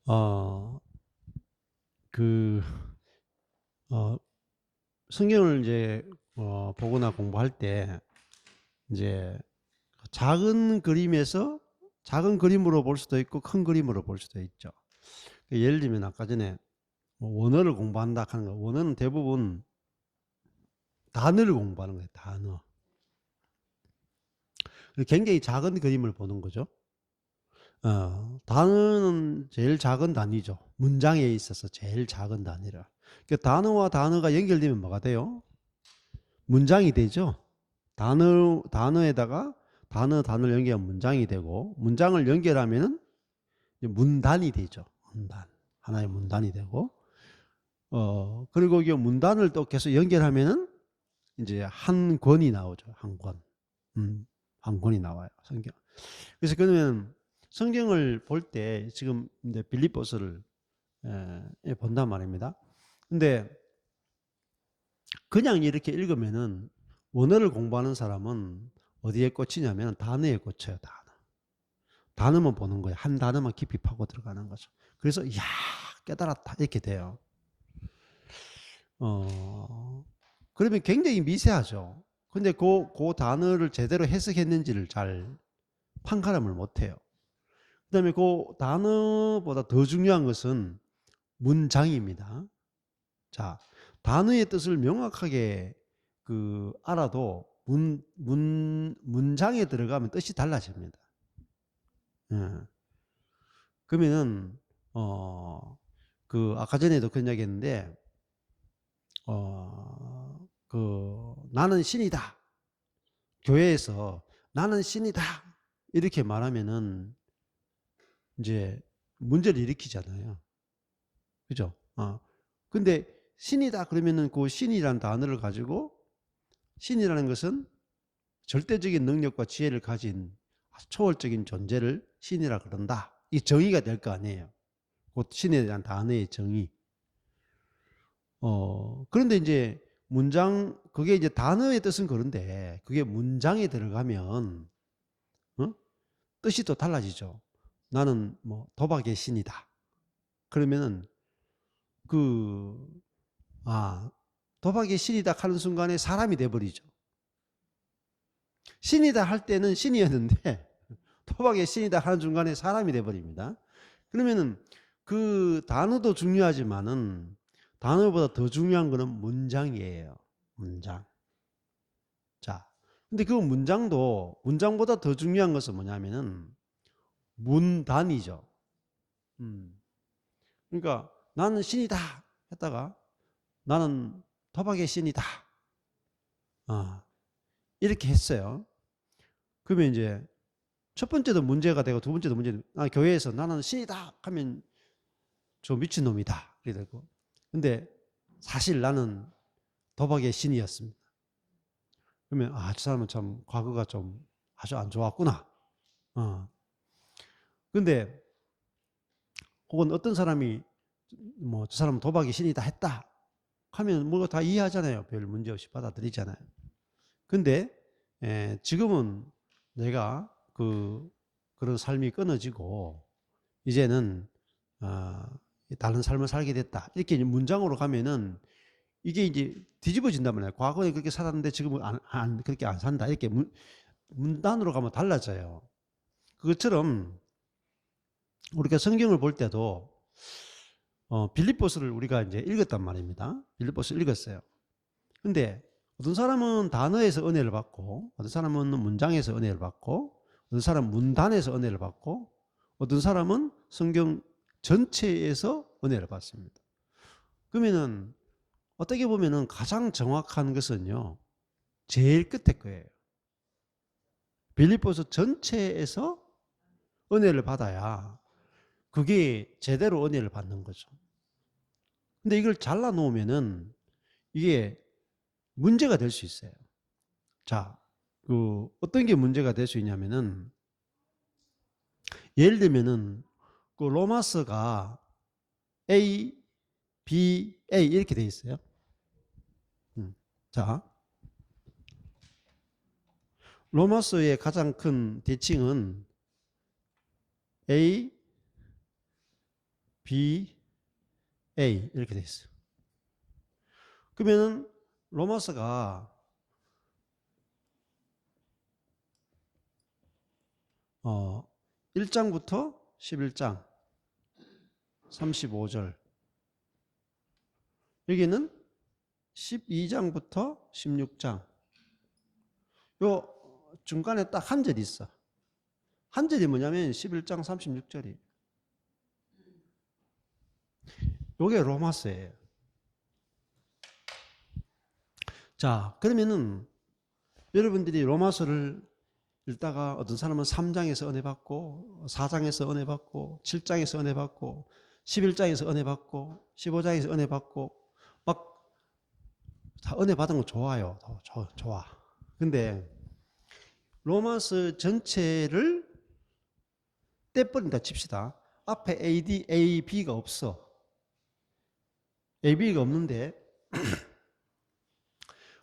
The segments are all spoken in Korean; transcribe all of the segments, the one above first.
어, 그, 어, 성경을 이제, 보거나 공부할 때, 이제, 작은 그림에서, 작은 그림으로 볼 수도 있고, 큰 그림으로 볼 수도 있죠. 예를 들면, 아까 전에, 뭐 원어를 공부한다 하는 거, 원어는 대부분 단어를 공부하는 거예요, 단어. 굉장히 작은 그림을 보는 거죠. 단어는 제일 작은 단위죠. 문장에 있어서 제일 작은 단위라. 단어와 단어가 연결되면 뭐가 돼요? 문장이 되죠. 단어에다가 단어를 연결하면 문장이 되고, 문장을 연결하면은 문단이 되죠. 문단. 하나의 문단이 되고, 그리고 이 문단을 또 계속 연결하면은 이제 한 권이 나오죠. 한 권. 한 권이 나와요. 성경. 그래서 그러면 성경을 볼 때 지금 이제 빌립보서를 본단 말입니다. 근데 그냥 이렇게 읽으면은 원어를 공부하는 사람은 어디에 꽂히냐면 단어에 꽂혀요. 단어만 보는 거예요. 한 단어만 깊이 파고 들어가는 거죠. 그래서 이야 깨달았다 이렇게 돼요. 그러면 굉장히 미세하죠. 근데 그 단어를 제대로 해석했는지를 잘 판가름을 못해요. 그 다음에 그 단어보다 더 중요한 것은 문장입니다. 자, 단어의 뜻을 명확하게 알아도 문장에 들어가면 뜻이 달라집니다. 예. 그러면은, 아까 전에도 그런 이야기 했는데, 나는 신이다. 교회에서 나는 신이다. 이렇게 말하면은 이제 문제를 일으키잖아요. 그죠? 근데 신이다 그러면은 그 신이라는 단어를 가지고 신이라는 것은 절대적인 능력과 지혜를 가진 초월적인 존재를 신이라 그런다. 이 정의가 될 거 아니에요. 곧 신에 대한 단어의 정의. 그런데 이제 그게 이제 단어의 뜻은 그런데 그게 문장에 들어가면, 어? 뜻이 또 달라지죠. 나는 뭐 도박의 신이다. 그러면은 그, 도박의 신이다 하는 순간에 사람이 돼버리죠. 신이다 할 때는 신이었는데 토박의 신이다 하는 순간에 사람이 돼버립니다. 그러면은 그 단어도 중요하지만은 단어보다 더 중요한 거는 문장이에요. 문장. 자, 근데 그 문장보다 더 중요한 것은 뭐냐면은 문단이죠. 그러니까 나는 신이다 했다가 나는 토박의 신이다. 이렇게 했어요. 그러면 이제 첫 번째도 문제가 되고 두 번째도 문제가 되고, 교회에서 나는 신이다 하면 저 미친놈이다 이렇게 되고, 근데 사실 나는 도박의 신이었습니다. 그러면 저 사람은 참 과거가 좀 아주 안 좋았구나. 근데 혹은 어떤 사람이 뭐 저 사람은 도박의 신이다 했다 하면 뭐 다 이해하잖아요. 별 문제 없이 받아들이잖아요. 근데 지금은 내가 그런 삶이 끊어지고 이제는 다른 삶을 살게 됐다. 이렇게 문장으로 가면은 이게 이제 뒤집어진단 말이에요. 과거에 그렇게 살았는데 지금은 그렇게 안 산다. 이렇게 문단으로 가면 달라져요. 그것처럼 우리가 성경을 볼 때도 빌립보서를 우리가 이제 읽었단 말입니다. 빌립보서 읽었어요. 근데 어떤 사람은 단어에서 은혜를 받고, 어떤 사람은 문장에서 은혜를 받고, 어떤 사람은 문단에서 은혜를 받고, 어떤 사람은 성경 전체에서 은혜를 받습니다. 그러면은 어떻게 보면은 가장 정확한 것은요, 제일 끝에 거예요. 빌립보서 전체에서 은혜를 받아야 그게 제대로 은혜를 받는 거죠. 근데 이걸 잘라 놓으면은 이게 문제가 될 수 있어요. 자, 어떤 게 문제가 될 수 있냐면은, 예를 들면은 로마서가 A, B, A 이렇게 돼 있어요. 자, 로마서의 가장 큰 대칭은 A, B, A 이렇게 돼 있어요. 그러면은 로마서가 1장부터 11장 35절, 여기는 12장부터 16장, 요 중간에 딱 한 절이 있어. 한 절이 뭐냐면 11장 36절이. 요게 로마서예요. 자, 그러면은 여러분들이 로마서를 읽다가 어떤 사람은 3장에서 은혜 받고 4장에서 은혜 받고 7장에서 은혜 받고 11장에서 은혜 받고 15장에서 은혜 받고 막 다 은혜 받은 거 좋아요. 좋아. 근데 로마서 전체를 떼버린다 칩시다. 앞에 AD, AB가 없어. AB가 없는데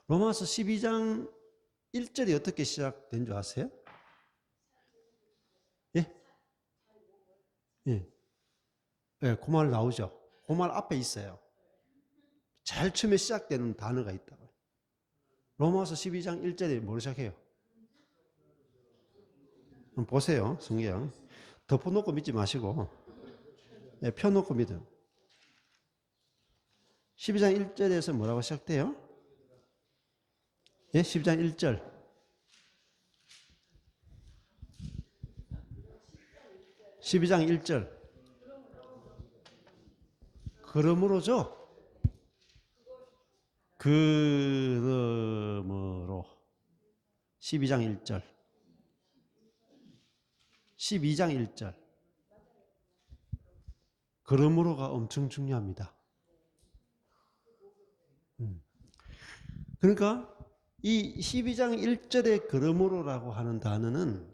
로마서 12장 1절이 어떻게 시작된 줄 아세요? 예? 예. 예, 그 말 나오죠. 그 말 앞에 있어요. 제일 처음에 시작되는 단어가 있다고요. 로마서 12장 1절에 뭐로 시작해요? 한번 보세요. 성경. 덮어놓고 믿지 마시고, 예, 펴놓고 믿음. 12장 1절에서 뭐라고 시작돼요? 예, 12장 1절. 12장 1절. 그러므로죠. 그러므로 12장 1절 12장 1절 그러므로가 엄청 중요합니다. 그러니까 이 12장 1절의 그러므로라고 하는 단어는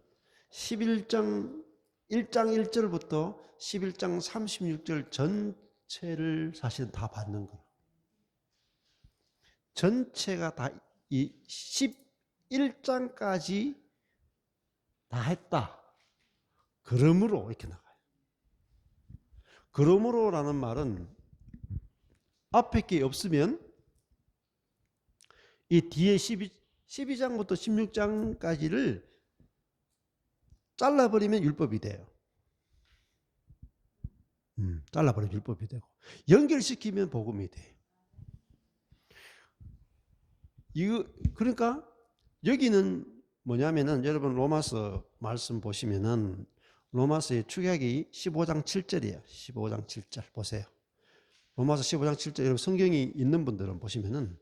11장 1장 1절부터 11장 36절 전체를 사실은 다 받는 거예요. 전체가 다 이 11장까지 다 했다. 그러므로 이렇게 나가요. 그러므로라는 말은 앞에 게 없으면 이 뒤에 12장부터 16장까지를 잘라버리면 율법이 돼요. 잘라버리면 율법이 되고 연결시키면 복음이 돼요. 그러니까 여기는 뭐냐면은 여러분 로마서 말씀 보시면은 로마서의 축약이 15장 7절이에요. 15장 7절 보세요. 로마서 15장 7절 여러분 성경이 있는 분들은 보시면은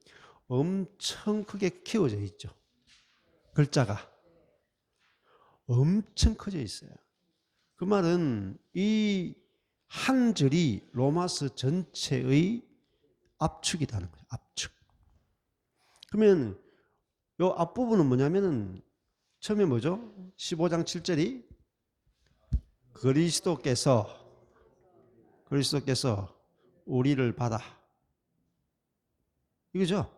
엄청 크게 키워져 있죠. 글자가 엄청 커져 있어요. 그 말은 이 한 절이 로마서 전체의 압축이라는 거예요. 압축. 그러면 요 앞부분은 뭐냐면은 처음에 뭐죠? 15장 7절이 그리스도께서 우리를 받아. 이거죠?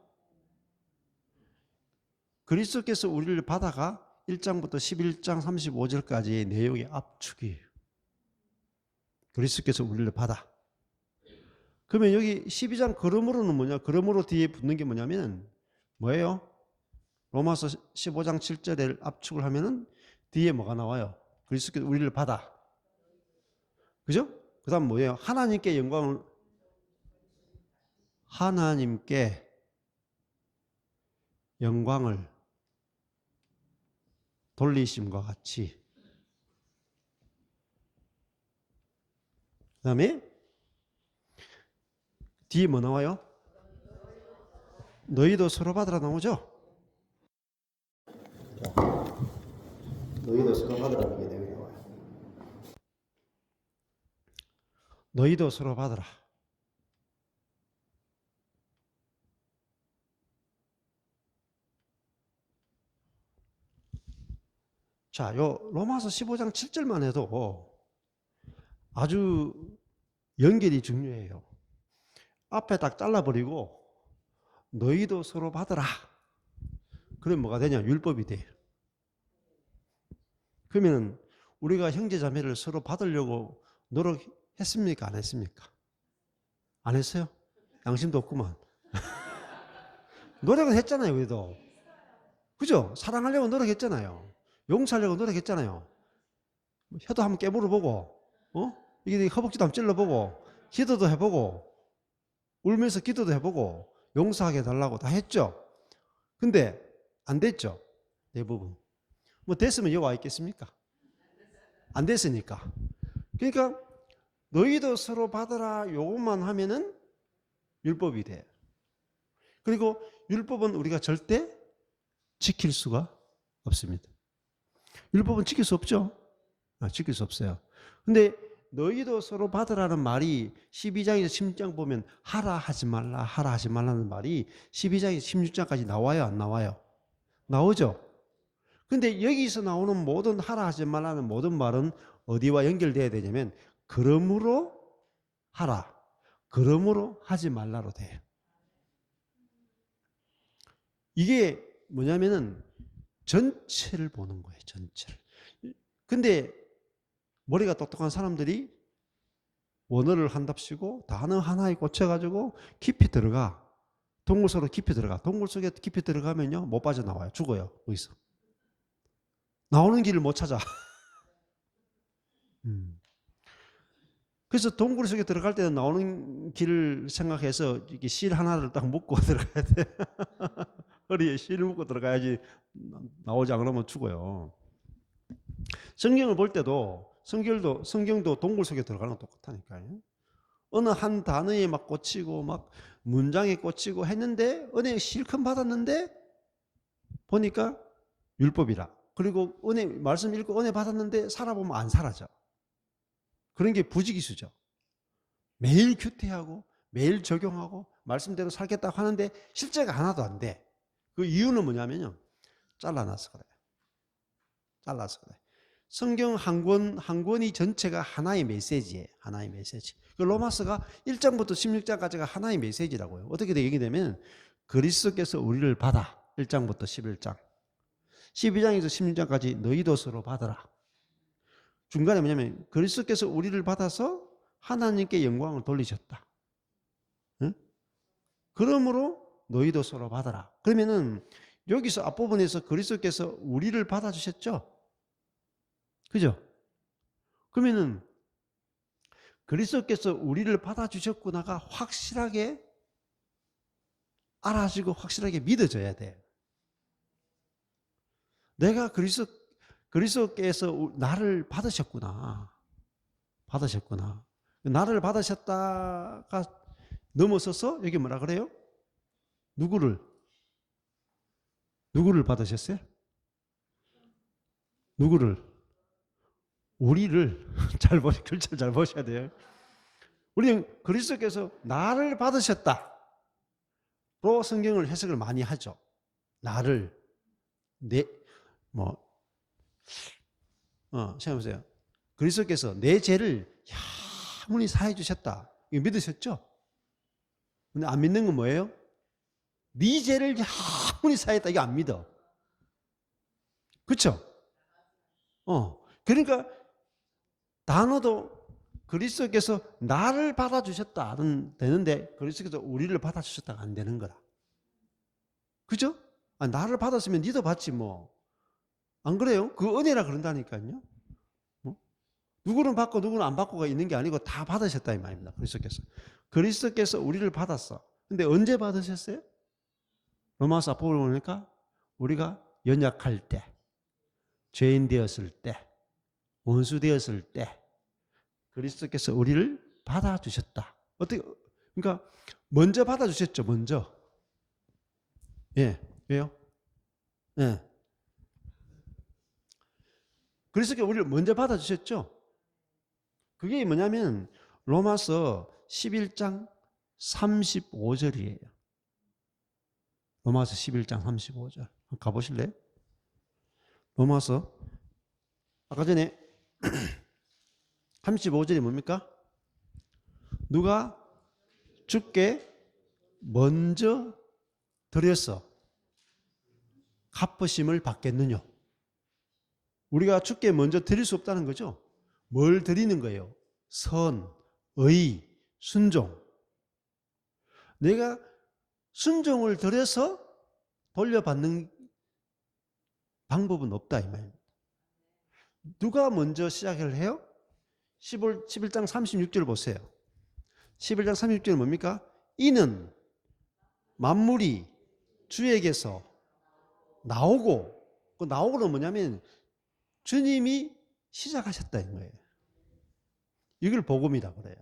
그리스도께서 우리를 받아가 1장부터 11장 35절까지의 내용의 압축이에요. 그리스도께서 우리를 받아. 그러면 여기 12장 그러므로는 뭐냐? 그러므로 뒤에 붙는 게 뭐냐면 뭐예요? 로마서 15장 7절에 압축을 하면은 뒤에 뭐가 나와요? 그리스도께서 우리를 받아. 그죠? 그 다음 뭐예요? 하나님께 영광을 돌리심과 같이. 그 다음에 뒤에 뭐 나와요? 너희도 서로 받으라 나오죠? 너희도 서로 받으라는 게 내용이 나와요. 너희도 서로 받으라. 자, 요 로마서 15장 7절만 해도 아주 연결이 중요해요. 앞에 딱 잘라버리고 너희도 서로 받으라. 그럼 뭐가 되냐? 율법이 돼요. 그러면 우리가 형제 자매를 서로 받으려고 노력해야 했습니까? 안 했습니까? 안 했어요? 양심도 없구만. 노력은 했잖아요, 그래도. 그죠? 사랑하려고 노력했잖아요. 용서하려고 노력했잖아요. 혀도 한번 깨물어보고, 이게 허벅지도 한번 찔러보고, 기도도 해보고, 울면서 기도도 해보고, 용서하게 해달라고 다 했죠. 근데 안 됐죠. 대부분. 뭐 됐으면 여기 와 있겠습니까? 안 됐으니까. 그러니까 너희도 서로 받아라 요것만 하면은 율법이 돼. 그리고 율법은 우리가 절대 지킬 수가 없습니다. 율법은 지킬 수 없죠. 지킬 수 없어요. 근데 너희도 서로 받으라는 말이 12장에서 16장 보면 하라 하지 말라 하라 하지 말라는 말이 12장에서 16장까지 나와요, 안 나와요? 나오죠. 근데 여기서 나오는 모든 하라 하지 말라는 모든 말은 어디와 연결돼야 되냐면 그러므로 하라, 그러므로 하지 말라로 돼요. 이게 뭐냐면은 전체를 보는 거예요, 전체를. 근데 머리가 똑똑한 사람들이 원어를 한답시고 단어 하나에 꽂혀가지고 깊이 들어가. 동굴 속으로 깊이 들어가. 동굴 속에 깊이 들어가면요 못 빠져나와요. 죽어요. 거기서. 나오는 길을 못 찾아. 그래서 동굴 속에 들어갈 때는 나오는 길을 생각해서 이렇게 실 하나를 딱 묶고 들어가야 돼. 허리에 실을 묶고 들어가야지 나오지 않으면 죽어요. 성경을 볼 때도 성경도 동굴 속에 들어가는 건 똑같다니까요. 어느 한 단어에 막 꽂히고 막 문장에 꽂히고 했는데 은혜 실컷 받았는데 보니까 율법이라. 그리고 은혜 말씀 읽고 은혜 받았는데 살아보면 안 사라져. 그런 게 부지기수죠. 매일 규태하고 매일 적용하고 말씀대로 살겠다고 하는데 실제가 하나도 안 돼. 그 이유는 뭐냐면요. 잘라놔서 그래요. 잘라서 그래요. 성경 한 권이 전체가 하나의 메시지예요. 하나의 메시지. 그 로마서가 1장부터 16장까지가 하나의 메시지라고요. 어떻게 얘기되면 그리스도께서 우리를 받아. 1장부터 11장. 12장에서 16장까지 너희도 서로 받아라. 중간에 뭐냐면 그리스도께서 우리를 받아서 하나님께 영광을 돌리셨다. 응? 그러므로 너희도 서로 받아라. 그러면은 여기서 앞부분에서 그리스도께서 우리를 받아주셨죠? 그죠? 그러면은 그리스도께서 우리를 받아주셨구나가 확실하게 알아지고 확실하게 믿어져야 돼. 내가 그리스도께서 나를 받으셨구나. 받으셨구나. 나를 받으셨다가 넘어서서 여기 뭐라 그래요? 누구를 받으셨어요? 누구를? 우리를 잘 글자를 잘 보셔야 돼요. 우리는 그리스도께서 나를 받으셨다로 성경을 해석을 많이 하죠. 나를 생각해보세요. 그리스도께서 내 죄를 야무니 사해 주셨다. 이거 믿으셨죠? 근데 안 믿는 건 뭐예요? 네 죄를 야무니 사했다. 이거 안 믿어. 그렇죠? 그러니까 단어도 그리스도께서 나를 받아주셨다는 되는데 그리스도께서 우리를 받아주셨다가 안 되는 거라. 그죠? 나를 받았으면 니도 받지 뭐. 안 그래요? 그 은혜라 그런다니까요. 누구는 받고 누구는 안 받고가 있는 게 아니고 다 받으셨다 이 말입니다. 그리스도께서 우리를 받았어. 근데 언제 받으셨어요? 로마서 앞부분을 보니까 우리가 연약할 때, 죄인 되었을 때, 원수 되었을 때 그리스도께서 우리를 받아주셨다. 어떻게? 그러니까 먼저 받아주셨죠. 먼저. 예. 왜요? 예. 그리스도께서 우리를 먼저 받아주셨죠. 그게 뭐냐면 로마서 11장 35절이에요. 로마서 11장 35절. 가보실래요? 로마서 아까 전에 35절이 뭡니까? 누가 주께 먼저 드려서 갚으심을 받겠느냐? 우리가 주께 먼저 드릴 수 없다는 거죠. 뭘 드리는 거예요? 선, 의, 순종. 내가 순종을 들여서 돌려받는 방법은 없다 이 말입니다. 누가 먼저 시작을 해요? 11장 36절 보세요. 11장 36절 뭡니까? 이는 만물이 주에게서 나오고, 그 나오고는 뭐냐면 주님이 시작하셨다 이 거예요. 이걸 복음이다 그래요.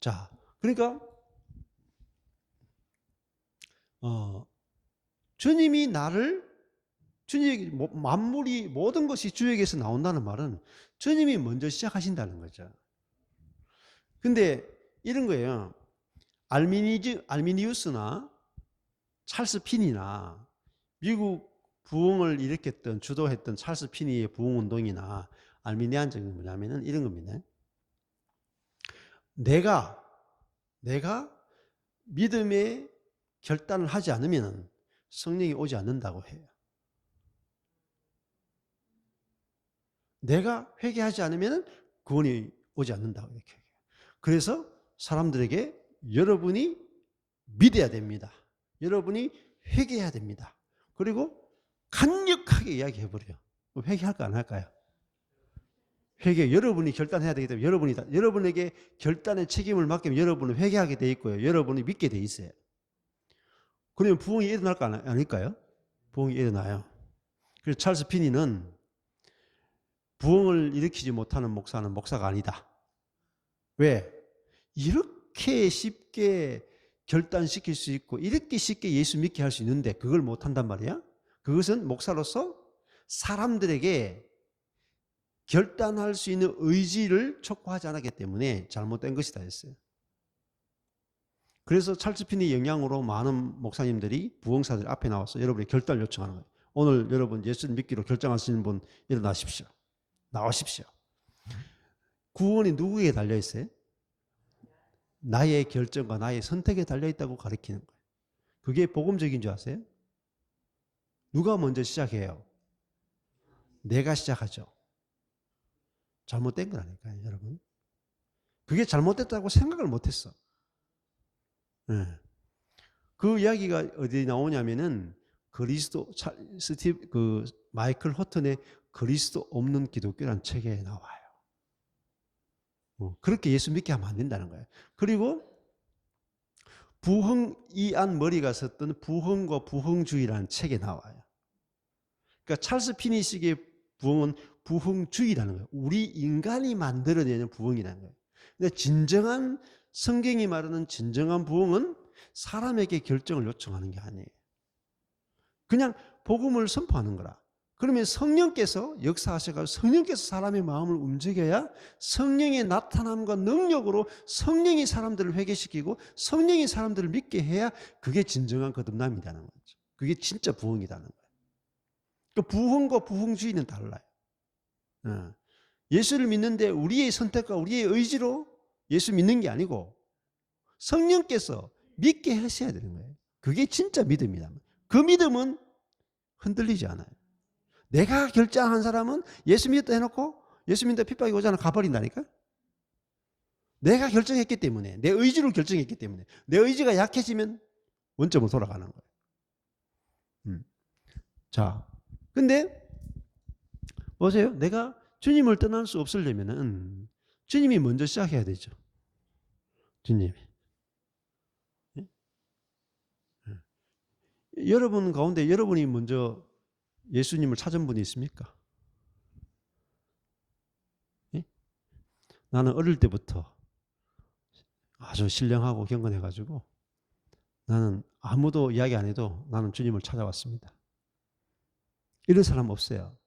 자, 그러니까 주님이 만물이 모든 것이 주에게서 나온다는 말은 주님이 먼저 시작하신다는 거죠. 근데 이런 거예요. 알미니우스나 찰스 피니나 미국 부흥을 일으켰던 주도했던 찰스 피니의 부흥운동이나 알미니안적인 뭐냐면은 이런 겁니다. 내가 믿음의 결단을 하지 않으면 성령이 오지 않는다고 해요. 내가 회개하지 않으면 구원이 오지 않는다고 이렇게 해요. 그래서 사람들에게 여러분이 믿어야 됩니다. 여러분이 회개해야 됩니다. 그리고 강력하게 이야기해버려요. 회개할까 안 할까요? 회개, 여러분이 결단해야 되기 때문에 여러분에게 결단의 책임을 맡기면 여러분은 회개하게 돼 있고요. 여러분이 믿게 돼 있어요. 그러면 부흥이 일어날까 아닐까요? 부흥이 일어나요. 그래서 찰스 피니는 부흥을 일으키지 못하는 목사는 목사가 아니다. 왜? 이렇게 쉽게 결단시킬 수 있고 이렇게 쉽게 예수 믿게 할 수 있는데 그걸 못한단 말이야? 그것은 목사로서 사람들에게 결단할 수 있는 의지를 촉구하지 않았기 때문에 잘못된 것이다 했어요. 그래서 찰스 피니의 영향으로 많은 목사님들이 부흥사들 앞에 나와서 여러분의 결단을 요청하는 거예요. 오늘 여러분 예수를 믿기로 결정하시는 분 일어나십시오. 나오십시오. 구원이 누구에게 달려있어요? 나의 결정과 나의 선택에 달려있다고 가르치는 거예요. 그게 복음적인 줄 아세요? 누가 먼저 시작해요? 내가 시작하죠. 잘못된 거라니까요, 여러분. 그게 잘못됐다고 생각을 못했어. 네. 그 이야기가 어디 나오냐면은 마이클 호튼의 그리스도 없는 기독교라는 책에 나와요. 그렇게 예수 믿게 하면 안 된다는 거예요. 그리고 이안 머리가 썼던 부흥과 부흥주의라는 책에 나와요. 그러니까 찰스 피니식의 부흥은 부흥주의라는 거예요. 우리 인간이 만들어내는 부흥이라는 거예요. 근데 진정한 성경이 말하는 진정한 부흥은 사람에게 결정을 요청하는 게 아니에요. 그냥 복음을 선포하는 거라. 그러면 성령께서 역사하셔가지고 성령께서 사람의 마음을 움직여야 성령의 나타남과 능력으로 성령이 사람들을 회개시키고 성령이 사람들을 믿게 해야 그게 진정한 거듭남이라는 거죠. 그게 진짜 부흥이라는 거예요. 그 부흥과 부흥주의는 달라요. 예수를 믿는데 우리의 선택과 우리의 의지로 예수 믿는 게 아니고 성령께서 믿게 하셔야 되는 거예요. 그게 진짜 믿음이다. 그 믿음은 흔들리지 않아요. 내가 결정한 사람은 예수 믿었다 해놓고 예수 믿는다 핍박이 오잖아 가버린다니까. 내가 결정했기 때문에 내 의지로 결정했기 때문에 내 의지가 약해지면 원점으로 돌아가는 거예요. 자, 근데 보세요. 내가 주님을 떠날 수 없으려면은 주님이 먼저 시작해야 되죠. 주님이. 여러분 가운데 여러분이 먼저 예수님을 찾은 분이 있습니까? 예? 나는 어릴 때부터 아주 신령하고 경건해가지고 나는 아무도 이야기 안 해도 나는 주님을 찾아왔습니다. 이런 사람 없어요.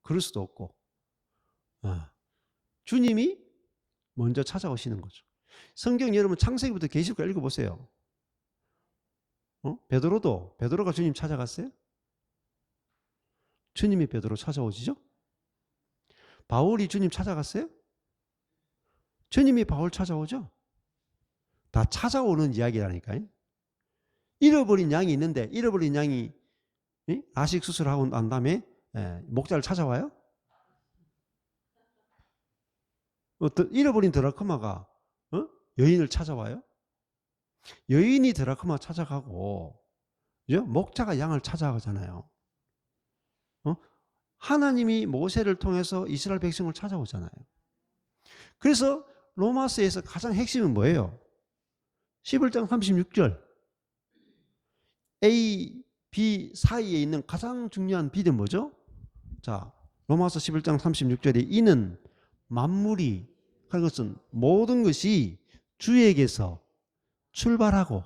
그럴 수도 없고 주님이 먼저 찾아오시는 거죠. 성경 여러분 창세기부터 계시록까지 읽어보세요. 베드로가 주님 찾아갔어요? 주님이 베드로 찾아오시죠? 바울이 주님 찾아갔어요? 주님이 바울 찾아오죠? 다 찾아오는 이야기라니까요. 잃어버린 양이 있는데 잃어버린 양이 라식 수술하고 난 다음에 목자를 찾아와요? 잃어버린 드라크마가 여인을 찾아와요? 여인이 드라크마 찾아가고, 그죠? 목자가 양을 찾아가잖아요. 하나님이 모세를 통해서 이스라엘 백성을 찾아오잖아요. 그래서 로마서에서 가장 핵심은 뭐예요? 11장 36절. A, B 사이에 있는 가장 중요한 B는 뭐죠? 자, 로마서 11장 36절에 이는 만물이, 그것은 모든 것이 주에게서 출발하고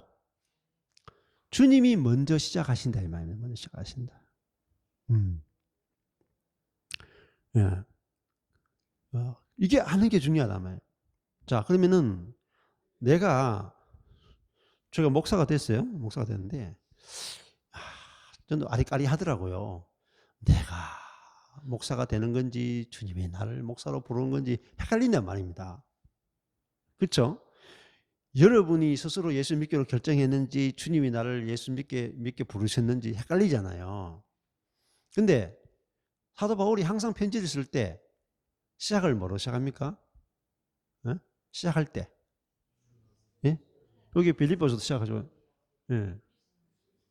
주님이 먼저 시작하신다 이 말이에요. 먼저 시작하신다. 예. 이게 아는 게 중요하다 말이에요. 자, 그러면은 제가 목사가 됐어요. 목사가 됐는데 저는 아리까리하더라고요. 내가 목사가 되는 건지 주님이 나를 목사로 부르는 건지 헷갈린단 말입니다. 그렇죠? 여러분이 스스로 예수 믿기로 결정했는지 주님이 나를 예수 믿게 부르셨는지 헷갈리잖아요. 근데 사도 바울이 항상 편지를 쓸 때 시작을 뭐로 시작합니까? 시작할 때. 예? 여기 빌립보서도 시작하죠. 예.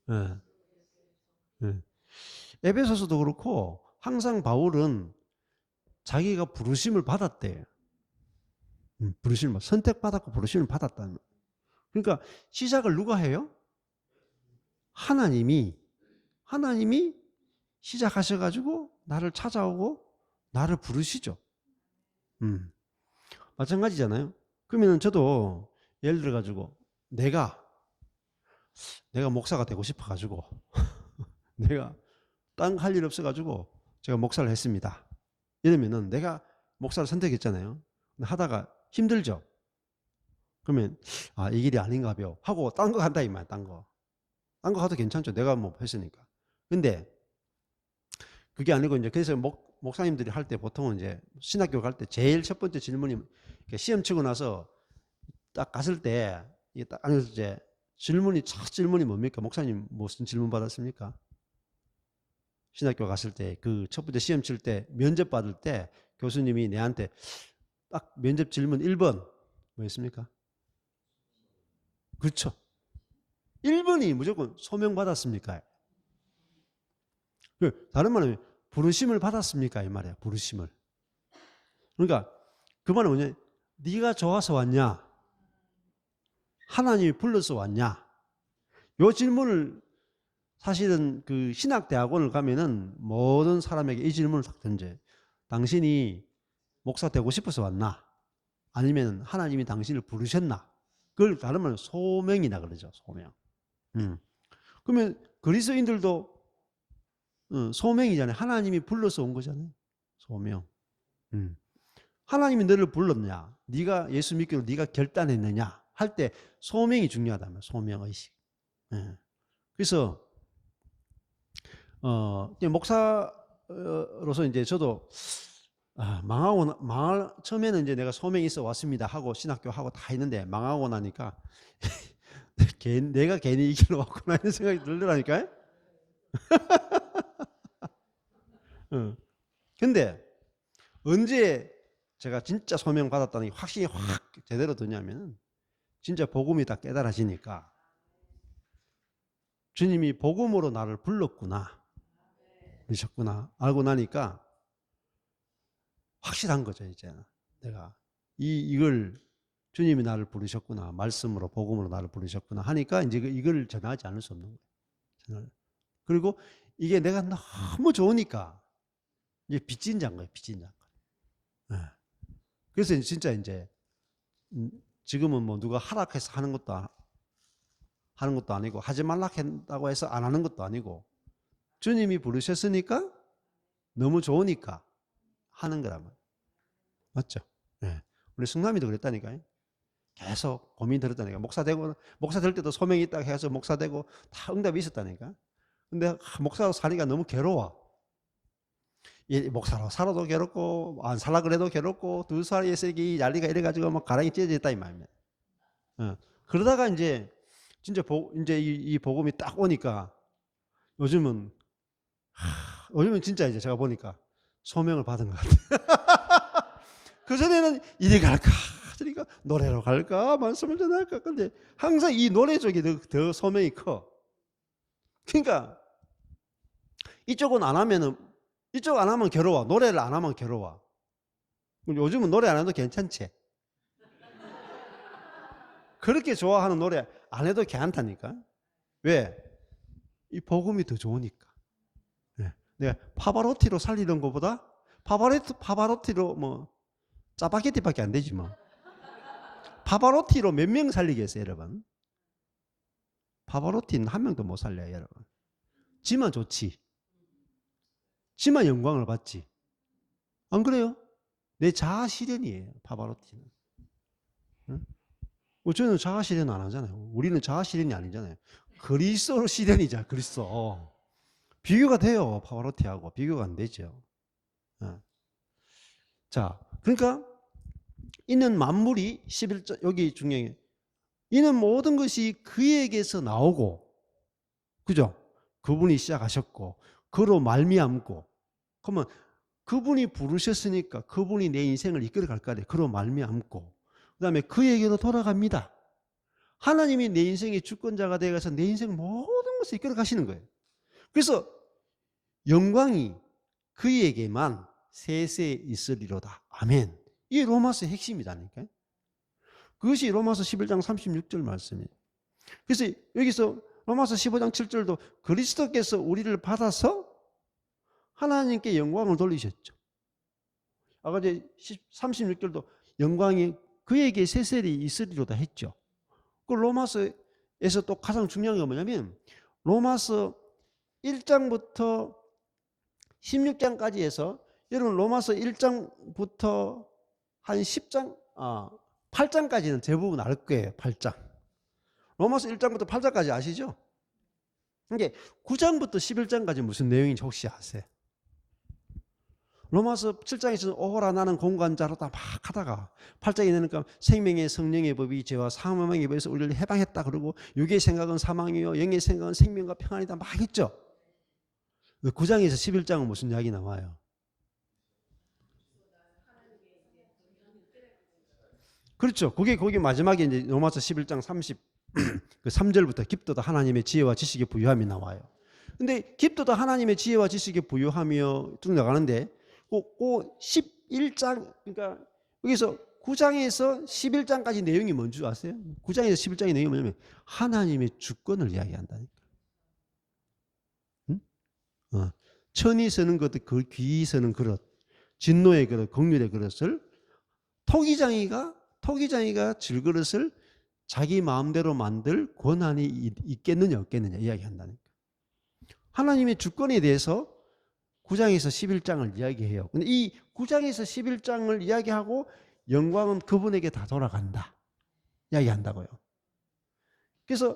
예. 예. 에베소서도 그렇고 항상 바울은 자기가 부르심을 받았대요. 부르심을 선택받았고 부르심을 받았다는. 그러니까 시작을 누가 해요? 하나님이 시작하셔가지고 나를 찾아오고 나를 부르시죠. 마찬가지잖아요. 그러면 저도 예를 들어 가지고 내가 목사가 되고 싶어 가지고 내가 딴 할 일 없어 가지고 제가 목사를 했습니다. 이러면은 내가 목사를 선택했잖아요. 근데 하다가 힘들죠. 그러면 이 길이 아닌가 봐요 하고 딴 거 간다 이 말. 딴 거 가도 괜찮죠. 내가 뭐 했으니까. 근데 그게 아니고 이제 그래서 목사님들이 할 때 보통은 이제 신학교 갈 때 제일 첫 번째 질문이 시험 치고 나서 딱 갔을 때 이게 딱 안에서 이제 첫 질문이 뭡니까? 목사님 무슨 질문 받았습니까? 신학교 갔을 때 그 첫 번째 시험 칠 때 면접 받을 때 교수님이 내한테 딱 면접 질문 1번 뭐였습니까? 그렇죠. 1번이 무조건 소명 받았습니까? 다른 말은 부르심을 받았습니까? 이 말이야. 부르심을. 그러니까 그 말은 뭐냐? 네가 좋아서 왔냐? 하나님이 불러서 왔냐? 이 질문을 사실은 그 신학대학원을 가면은 모든 사람에게 이 질문을 딱 던져요. 당신이 목사 되고 싶어서 왔나? 아니면 하나님이 당신을 부르셨나? 그걸 다른 말로 소명이라 그러죠. 소명. 그러면 그리스도인들도 소명이잖아요. 하나님이 불러서 온 거잖아요. 소명. 하나님이 너를 불렀냐? 네가 예수 믿기로 네가 결단했느냐? 할 때 소명이 중요하다면 소명의식. 그래서 목사로서 이제 저도 처음에는 이제 내가 소명이 있어 왔습니다 하고 신학교 하고 다 했는데 망하고 나니까 내가 괜히 이 길로 왔구나 이런 생각이 들더라니까요. 근데 언제 제가 진짜 소명 받았다는 게 확신이 확 제대로 드냐면 진짜 복음이 다 깨달아지니까 주님이 복음으로 나를 불렀구나 그러셨구나 알고 나니까 확실한 거죠. 이제 내가 이걸 주님이 나를 부르셨구나 말씀으로 복음으로 나를 부르셨구나 하니까 이제 이걸 전하지 않을 수 없는 거예요. 그리고 이게 내가 너무 좋으니까 이제 빚진 자인 거예요. 빚진 자. 그래서 진짜 이제 지금은 뭐 누가 하락해서 하는 것도 아니고 하지 말라 한다고 해서 안 하는 것도 아니고 주님이 부르셨으니까 너무 좋으니까 하는 거라면 맞죠? 네. 우리 승남이도 그랬다니까요. 계속 고민 들었다니까. 목사 될 때도 소명이 있다고 해서 목사 되고 다 응답이 있었다니까. 근데 목사로 사니까 너무 괴로워. 목사로 살아도 괴롭고 안 살라 그래도 괴롭고 두 살의 세기 난리가 이래가지고 막 가랑이 찢어졌다 이 말입니다. 그러다가 이제 진짜 이제 이 복음이 딱 오니까 요즘은 진짜 이제 제가 보니까 소명을 받은 것 같아요. 그전에는 이리 갈까 저리 가 노래로 갈까 말씀을 전할까. 근데 항상 이 노래 쪽이 더 소명이 커. 그러니까 이쪽은 안 하면은 이쪽 안 하면 괴로워. 노래를 안 하면 괴로워. 요즘은 노래 안 해도 괜찮지. 그렇게 좋아하는 노래 안 해도 괜찮다니까. 왜? 이 복음이 더 좋으니까. 네. 내가 파바로티로 살리는 것보다 파바로티로 뭐 짜파게티밖에 안 되지 뭐. 파바로티로 몇 명 살리겠어요, 여러분? 파바로티는 한 명도 못 살려요, 여러분. 지만 좋지. 지만 영광을 받지. 안 그래요? 내 자아 실현이에요, 파바로티는. 응? 저는 자아 실현 안 하잖아요. 우리는 자아 실현이 아니잖아요. 그리스도 실현이자 그리스도. 비교가 돼요, 파바로티하고. 비교가 안 되죠. 자, 그러니까 이는 만물이 11절 여기 중요해. 이는 모든 것이 그에게서 나오고, 그죠? 그분이 시작하셨고, 그로 말미암고. 그러면 그분이 부르셨으니까 그분이 내 인생을 이끌어 갈 거래. 그로 말미암고. 그다음에 그에게로 돌아갑니다. 하나님이 내 인생의 주권자가 되어서 내 인생 모든 것을 이끌어 가시는 거예요. 그래서 영광이 그에게만 세세 있으리로다. 아멘. 이게 로마서의 핵심이다니까요. 그것이 로마서 11장 36절 말씀이에요. 그래서 여기서 로마서 15장 7절도 그리스도께서 우리를 받아서 하나님께 영광을 돌리셨죠. 아까 이제 36절도 영광이 그에게 세세리 있으리로다 했죠. 그 로마서에서 또 가장 중요한 게 뭐냐면 로마서 1장부터 16장까지 해서 여러분 로마서 1장부터 한 10장, 8장까지는 대부분 알 거예요. 8장. 로마서 1장부터 8장까지 아시죠? 이게 9장부터 11장까지 무슨 내용인지 혹시 아세요? 로마서 7장에서는 오호라 나는 공관자로다 막 하다가 8장에 내니까 생명의 성령의 법이 죄와 사망의 법에서 우리를 해방했다 그러고 육의 생각은 사망이요 영의 생각은 생명과 평안이다 막 했죠. 9장에서 11장은 무슨 이야기 나와요? 그렇죠. 그게 마지막에 이제 로마서 11장 3절부터 깊도다 하나님의 지혜와 지식의 부유함이 나와요. 근데 깊도다 하나님의 지혜와 지식의 부유하며 쭉 나가는데 그 11장 그러니까 여기서 9장에서 11장까지 내용이 뭔지 아세요? 9장에서 11장의 내용이 뭐냐면 하나님의 주권을 이야기한다니까. 응? 천이 서는 것, 그 귀히 서는 그릇, 진노의 그릇, 긍휼의 그릇을 토기장이가 질그릇을 자기 마음대로 만들 권한이 있겠느냐 없겠느냐 이야기한다니까. 하나님의 주권에 대해서 9장에서 11장을 이야기해요. 근데 이 9장에서 11장을 이야기하고 영광은 그분에게 다 돌아간다. 이야기한다고요. 그래서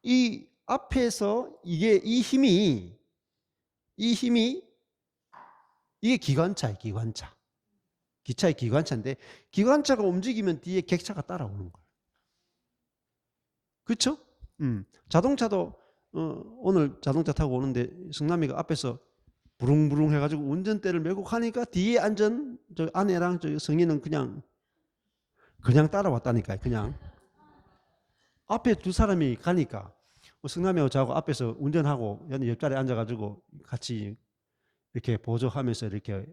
이 앞에서 이 힘이 이게 기관차예요. 기차의 기관차인데 기관차가 움직이면 뒤에 객차가 따라오는 거예요. 그렇죠? 자동차도 오늘 자동차 타고 오는데 성남이가 앞에서 부릉부릉 해가지고 운전대를 메고 가니까 뒤에 앉은 저 아내랑 저 성인은 그냥 따라왔다니까요. 그냥 앞에 두 사람이 가니까 성남이하고 저하고 앞에서 운전하고 옆자리에 앉아가지고 같이 이렇게 보조하면서 이렇게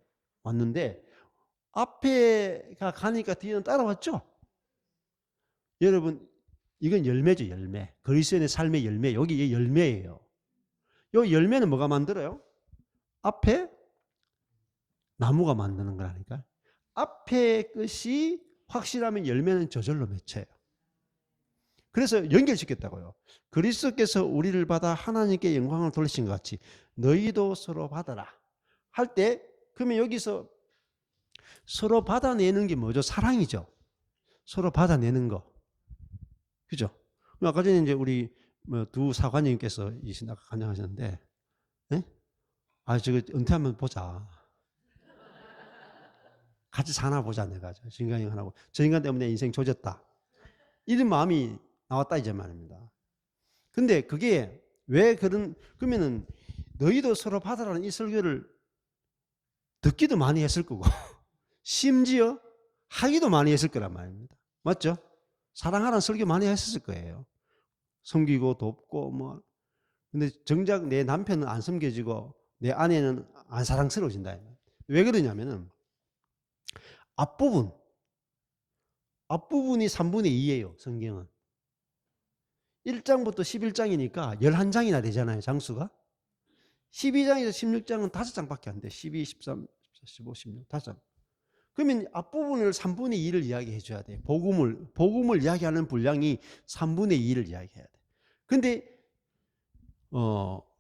왔는데 앞에가 가니까 뒤에는 따라왔죠. 여러분 이건 열매죠. 열매. 그리스도인의 삶의 열매. 여기 열매예요. 이 열매는 뭐가 만들어요? 앞에 나무가 만드는 거라니까. 앞에 것이 확실하면 열매는 저절로 맺혀요. 그래서 연결시켰다고요. 그리스도께서 우리를 받아 하나님께 영광을 돌리신 것 같이 너희도 서로 받아라. 할 때 그러면 여기서 서로 받아내는 게 뭐죠? 사랑이죠. 서로 받아내는 거. 그죠? 아까 전에 이제 우리 두 사관님께서 이 신학 간증하셨는데, 네? 저거 은퇴하면 보자. 같이 사나 보자, 내가. 저 인간이 하나고. 저 인간 때문에 인생 조졌다. 이런 마음이 나왔다, 이제 말입니다. 근데 그게 왜 그러면은 너희도 서로 받아라는 이 설교를 듣기도 많이 했을 거고, 심지어 하기도 많이 했을 거란 말입니다. 맞죠? 사랑하라는 설교 많이 했었을 거예요. 섬기고 돕고 뭐. 근데 정작 내 남편은 안 섬겨지고 내 아내는 안 사랑스러워진다. 왜 그러냐면은 앞부분이 3분의 2예요. 성경은 1장부터 11장이니까 11장이나 되잖아요. 장수가 12장에서 16장은 5장밖에 안 돼. 12, 13, 15, 16 5장. 그러면 앞부분을 3분의 2를 이야기해 줘야 돼. 복음을 이야기하는 분량이 3분의 2를 이야기해야 돼. 근데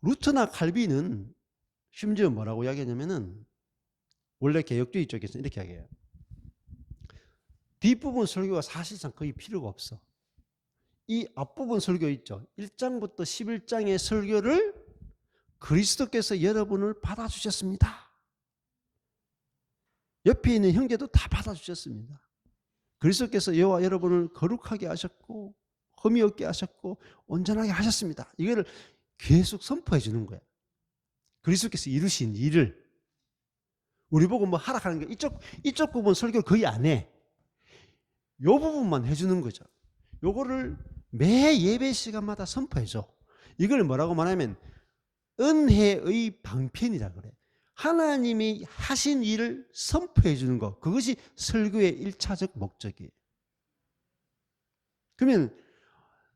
루터나 칼빈은 심지어 뭐라고 이야기하냐면은 원래 개혁주의 쪽에서 이렇게 이야기해요. 뒷부분 설교가 사실상 거의 필요가 없어. 이 앞부분 설교 있죠. 1장부터 11장의 설교를 그리스도께서 여러분을 받아주셨습니다. 옆에 있는 형제도 다 받아주셨습니다. 그리스도께서 여호와 여러분을 거룩하게 하셨고 흠이 없게 하셨고 온전하게 하셨습니다. 이거를 계속 선포해 주는 거예요. 그리스도께서 이루신 일을. 우리 보고 뭐 하락하는 게 이쪽 부분 설교를 거의 안 해. 이 부분만 해주는 거죠. 요거를 매 예배 시간마다 선포해 줘. 이걸 뭐라고 말하면 은혜의 방편이라 그래. 하나님이 하신 일을 선포해 주는 것. 그것이 설교의 1차적 목적이에요. 그러면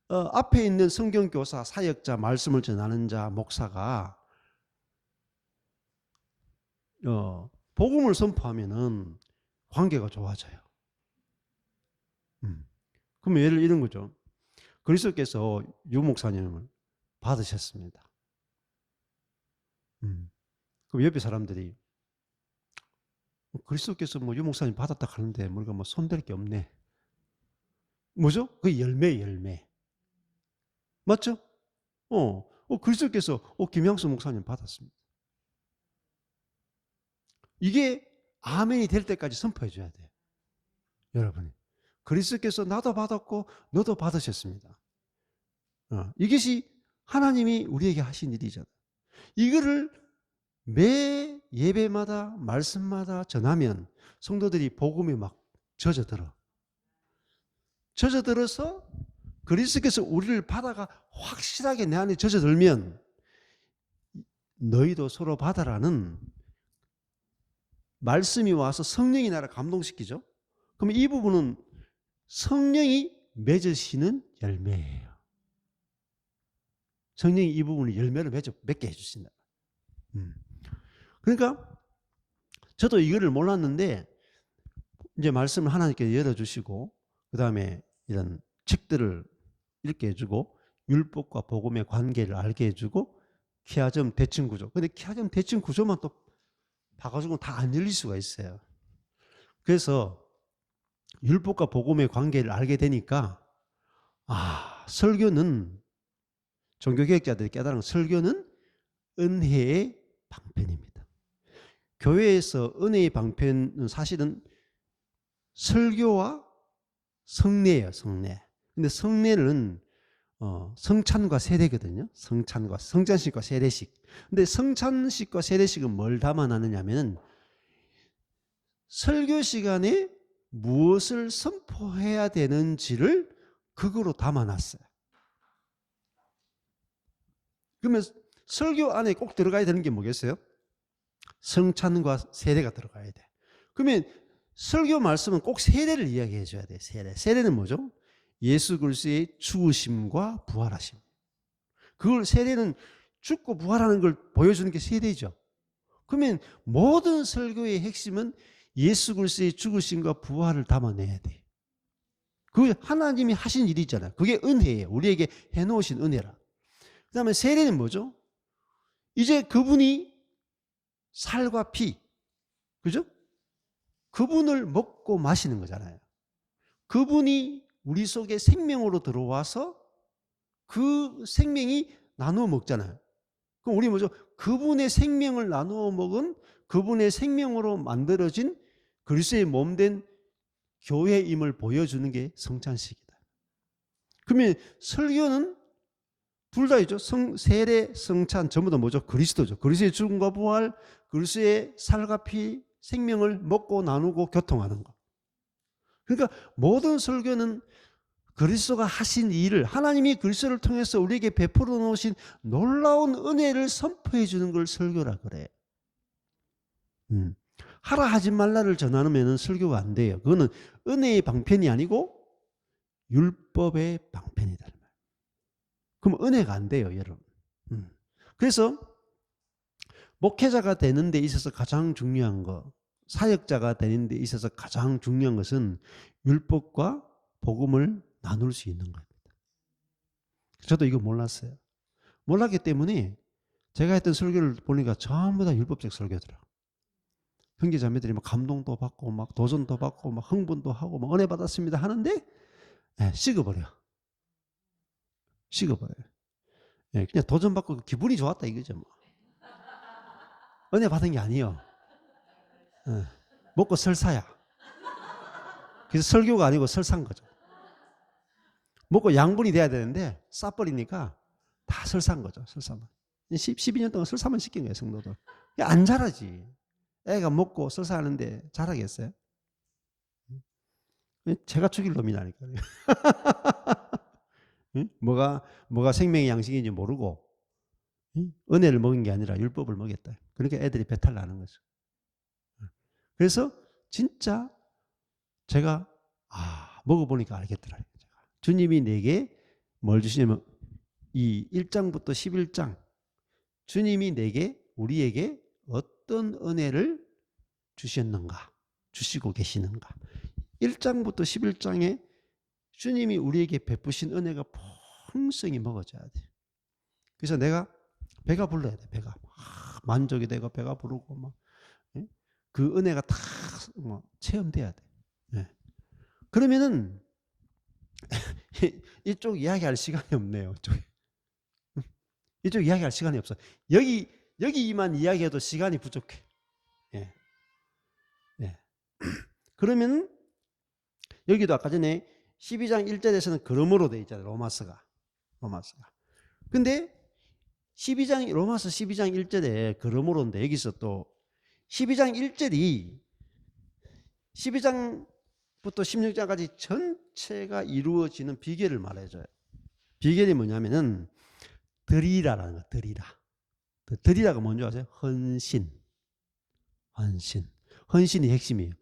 앞에 있는 성경교사, 사역자, 말씀을 전하는 자, 목사가 복음을 선포하면은 관계가 좋아져요. 그러면 예를 이런 거죠. 그리스도께서 유 목사님을 받으셨습니다. 그럼 옆에 사람들이 그리스도께서 뭐 유 목사님 받았다 하는데 우리가 뭐 손댈 게 없네. 뭐죠? 그 열매. 맞죠? 그리스도께서 김양수 목사님 받았습니다. 이게 아멘이 될 때까지 선포해 줘야 돼요. 여러분이. 그리스도께서 나도 받았고 너도 받으셨습니다. 이것이 하나님이 우리에게 하신 일이잖아요. 이거를 매 예배마다 말씀마다 전하면 성도들이 복음에 막 젖어들어서 그리스도께서 우리를 받아가 확실하게 내 안에 젖어들면 너희도 서로 받아라는 말씀이 와서 성령이 나를 감동시키죠. 그럼 이 부분은 성령이 맺으시는 열매예요. 성령이 이 부분을 열매를 맺게 해주신다. 그러니까 저도 이거를 몰랐는데 이제 말씀을 하나님께 열어주시고 그 다음에 이런 책들을 읽게 해주고 율법과 복음의 관계를 알게 해주고 키아점 대칭 구조. 근데 키아점 대칭 구조만 또 봐가지고 다 안 열릴 수가 있어요. 그래서 율법과 복음의 관계를 알게 되니까 설교는 종교개혁자들이 깨달은 설교는 은혜의 방편입니다. 교회에서 은혜의 방편은 사실은 설교와 성례예요. 성례. 근데 성례는 성찬과 세례거든요. 성찬식과 세례식. 근데 성찬식과 세례식은 뭘 담아놨느냐면 설교 시간에 무엇을 선포해야 되는지를 그거로 담아놨어요. 그러면 설교 안에 꼭 들어가야 되는 게 뭐겠어요? 성찬과 세례가 들어가야 돼. 그러면 설교 말씀은 꼭 세례를 이야기해 줘야 돼요. 세례는 뭐죠? 예수 그리스도의 죽으심과 부활하심. 그걸 세례는 죽고 부활하는 걸 보여주는 게 세례죠. 그러면 모든 설교의 핵심은 예수 그리스도의 죽으심과 부활을 담아내야 돼. 그게 하나님이 하신 일이잖아요. 그게 은혜예요. 우리에게 해놓으신 은혜라. 그 다음에 세례는 뭐죠? 이제 그분이 살과 피, 그죠? 그분을 먹고 마시는 거잖아요. 그분이 우리 속에 생명으로 들어와서 그 생명이 나누어 먹잖아요. 그럼 우리 뭐죠? 그분의 생명을 나누어 먹은 그분의 생명으로 만들어진 그리스도의 몸된 교회임을 보여주는 게 성찬식이다. 그러면 설교는 둘 다이죠. 세례, 성찬 전부 다 뭐죠? 그리스도죠. 그리스도의 죽음과 부활, 그리스도의 살과 피, 생명을 먹고 나누고 교통하는 거. 그러니까 모든 설교는 그리스도가 하신 일을, 하나님이 그리스도를 통해서 우리에게 베풀어 놓으신 놀라운 은혜를 선포해 주는 걸 설교라 그래. 하라 하지 말라를 전하면 설교가 안 돼요. 그거는 은혜의 방편이 아니고 율법의 방편이다. 그럼 은혜가 안 돼요, 여러분. 그래서 목회자가 되는 데 있어서 가장 중요한 거, 사역자가 되는 데 있어서 가장 중요한 것은 율법과 복음을 나눌 수 있는 겁니다. 저도 이거 몰랐어요. 몰랐기 때문에 제가 했던 설교를 보니까 전부 다 율법적 설교더라고요. 형제자매들이 막 감동도 받고 막 도전도 받고 막 흥분도 하고 막 은혜 받았습니다 하는데 식어버려. 식어버려요. 그냥 도전 받고 기분이 좋았다 이거죠. 뭐. 은혜 받은 게 아니에요. 먹고 설사야. 그래서 설교가 아니고 설사인 거죠. 먹고 양분이 돼야 되는데 싸버리니까 다 설사인 거죠. 설사만. 12년 동안 설사만 시킨 거예요, 성도들. 안 자라지. 애가 먹고 설사하는데 잘하겠어요? 제가 죽일 놈이라니까요. 뭐가 생명의 양식인지 모르고 은혜를 먹은 게 아니라 율법을 먹였다. 그러니까 애들이 배탈 나는 거죠. 그래서 진짜 제가 먹어보니까 알겠더라고요. 주님이 내게 뭘 주시냐면 이 1장부터 11장 주님이 내게 우리에게 어떤 은혜를 주셨는가, 주시고 계시는가. 1장부터 11장에 주님이 우리에게 베푸신 은혜가 풍성히 먹어져야 돼. 그래서 내가 배가 불러야 돼. 배가 만족이 되고 배가 부르고 막 그 은혜가 다 체험돼야 돼. 그러면은 이쪽 이야기할 시간이 없네요. 이쪽 이야기할 시간이 없어. 여기만 이야기해도 시간이 부족해. 그러면 여기도 아까 전에 12장 1절에서는 그러므로 돼 있잖아요. 로마서가. 근데 로마서 12장 1절에 그러므로인데 여기서 또 12장 1절이 12장부터 16장까지 전체가 이루어지는 비결을 말해줘요. 비결이 뭐냐면은 드리라라는 거. 드리라가 뭔지 아세요? 헌신이 핵심이에요.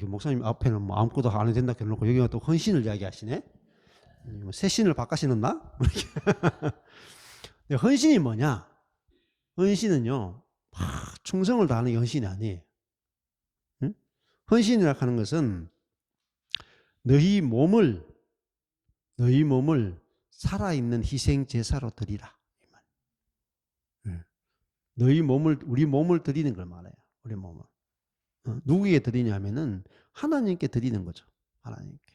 목사님 앞에는 뭐 아무것도 안 해도 된다 해놓고 여기가 또 헌신을 이야기하시네. 새 신을 바꿔시는나? 헌신이 뭐냐? 헌신은요, 충성을 다하는 게 헌신이 아니에요. 헌신이라고 하는 것은 너희 몸을 살아있는 희생 제사로 드리라. 우리 몸을 드리는 걸 말해요. 우리 몸을. 누구에게 드리냐면은 하나님께 드리는 거죠. 하나님께.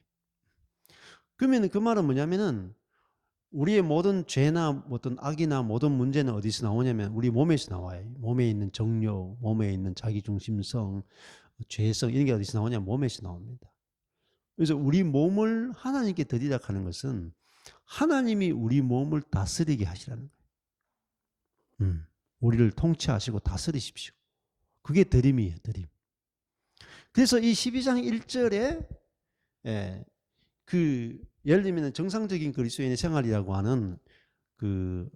그러면 그 말은 뭐냐면은 우리의 모든 죄나 어떤 악이나 모든 문제는 어디서 나오냐면 우리 몸에서 나와요. 몸에 있는 정욕, 몸에 있는 자기중심성, 죄성 이런 게 어디서 나오냐면 몸에서 나옵니다. 그래서 우리 몸을 하나님께 드리라 하는 것은 하나님이 우리 몸을 다스리게 하시라는 거예요. 우리를 통치하시고 다스리십시오. 그게 드림이에요. 드림. 그래서 이 12장 1절에 예를 들면 정상적인 그리스도인의 생활이라고 하는 그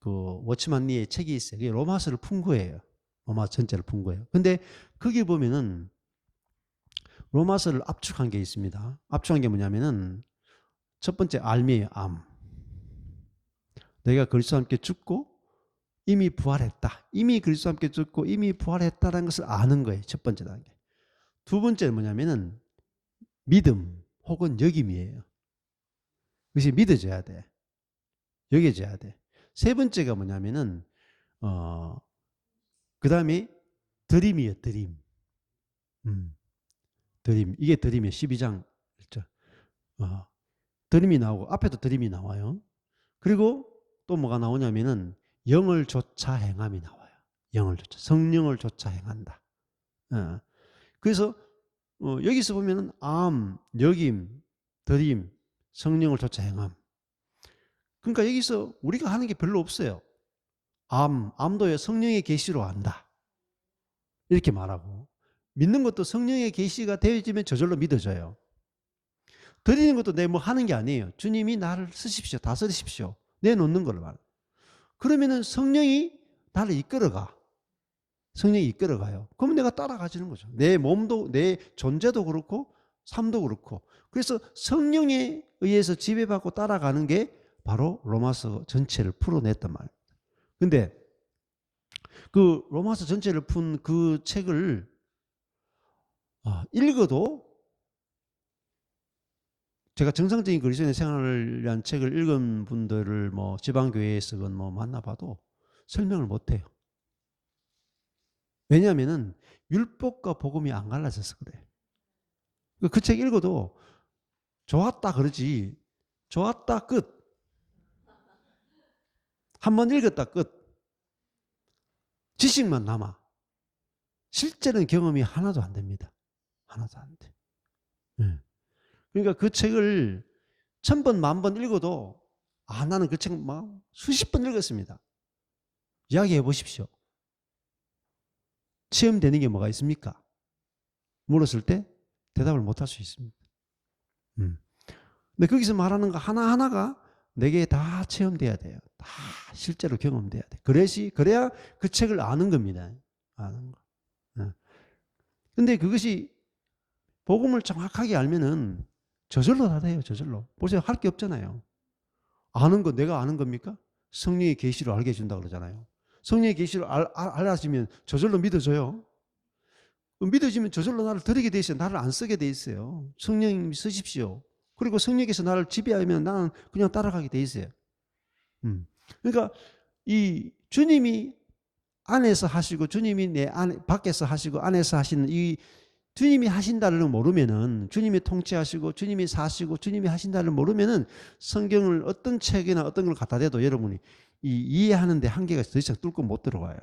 워치만 리의 책이 있어요. 그게 로마서를 푼 거예요. 로마 전체를 푼 거예요. 근데 거기 보면은 로마서를 압축한 게 있습니다. 압축한 게 뭐냐면은 첫 번째 암이에요. 암. 내가 그리스도와 함께 죽고 이미 부활했다. 이미 그리스도와 함께 죽고 이미 부활했다는 것을 아는 거예요. 첫 번째 단계. 두 번째는 뭐냐면은 믿음 혹은 여김이에요. 그것이 믿어져야 돼. 여겨져야 돼. 세 번째가 뭐냐면은 그 다음에 드림이에요. 드림. 드림. 이게 드림이에요. 12장 1절. 드림이 나오고 앞에도 드림이 나와요. 그리고 또 뭐가 나오냐면은 영을 조차 행함이 나와요. 영을 조차. 성령을 조차 행한다. 그래서 여기서 보면은 암, 여김, 드림, 성령을 조차 행함. 그러니까 여기서 우리가 하는 게 별로 없어요. 암도요 성령의 계시로 안다. 이렇게 말하고 믿는 것도 성령의 계시가 되어지면 저절로 믿어져요. 드리는 것도 내 뭐 하는 게 아니에요. 주님이 나를 쓰십시오. 다스리십시오. 내놓는 걸 말. 그러면은 성령이 나를 이끌어가. 성령이 이끌어가요. 그러면 내가 따라가지는 거죠. 내 몸도, 내 존재도 그렇고 삶도 그렇고. 그래서 성령에 의해서 지배받고 따라가는 게 바로 로마서 전체를 풀어냈단 말입니다. 근데 그 로마서 전체를 푼 그 책을 읽어도, 제가 정상적인 그리스도인의 생활을 위한 책을 읽은 분들을 뭐 지방교회에서건 뭐 만나봐도 설명을 못해요. 왜냐하면은 율법과 복음이 안 갈라져서 그래. 그 책 읽어도 좋았다 그러지, 좋았다 끝. 한번 읽었다 끝. 지식만 남아. 실제는 경험이 하나도 안 됩니다. 하나도 안 돼. 그러니까 그 책을 1000번, 10,000번 읽어도 나는 그 책 막 수십 번 읽었습니다. 이야기해 보십시오. 체험되는 게 뭐가 있습니까? 물었을 때 대답을 못할 수 있습니다. 근데 거기서 말하는 거 하나하나가 내게 다 체험돼야 돼요. 다 실제로 경험돼야 돼. 그래야 그 책을 아는 겁니다. 아는 거. 근데 그것이 복음을 정확하게 알면은 저절로 다 돼요. 저절로. 보세요. 할 게 없잖아요. 아는 거 내가 아는 겁니까? 성령의 계시로 알게 해준다 그러잖아요. 성령의 계시로 알아지면 저절로 믿어져요. 믿어지면 저절로 나를 드리게 돼 있어요. 나를 안 쓰게 돼 있어요. 성령님 쓰십시오. 그리고 성령께서 나를 지배하면 나는 그냥 따라가게 돼 있어요. 그러니까 이 주님이 안에서 하시고 주님이 내 안에 밖에서 하시고 안에서 하시는 이 주님이 하신다를 모르면은, 주님이 통치하시고 주님이 사시고 주님이 하신다를 모르면은 성경을 어떤 책이나 어떤 걸 갖다 대도 여러분이 이해하는데 한계가 더 이상 뚫고 못 들어와요.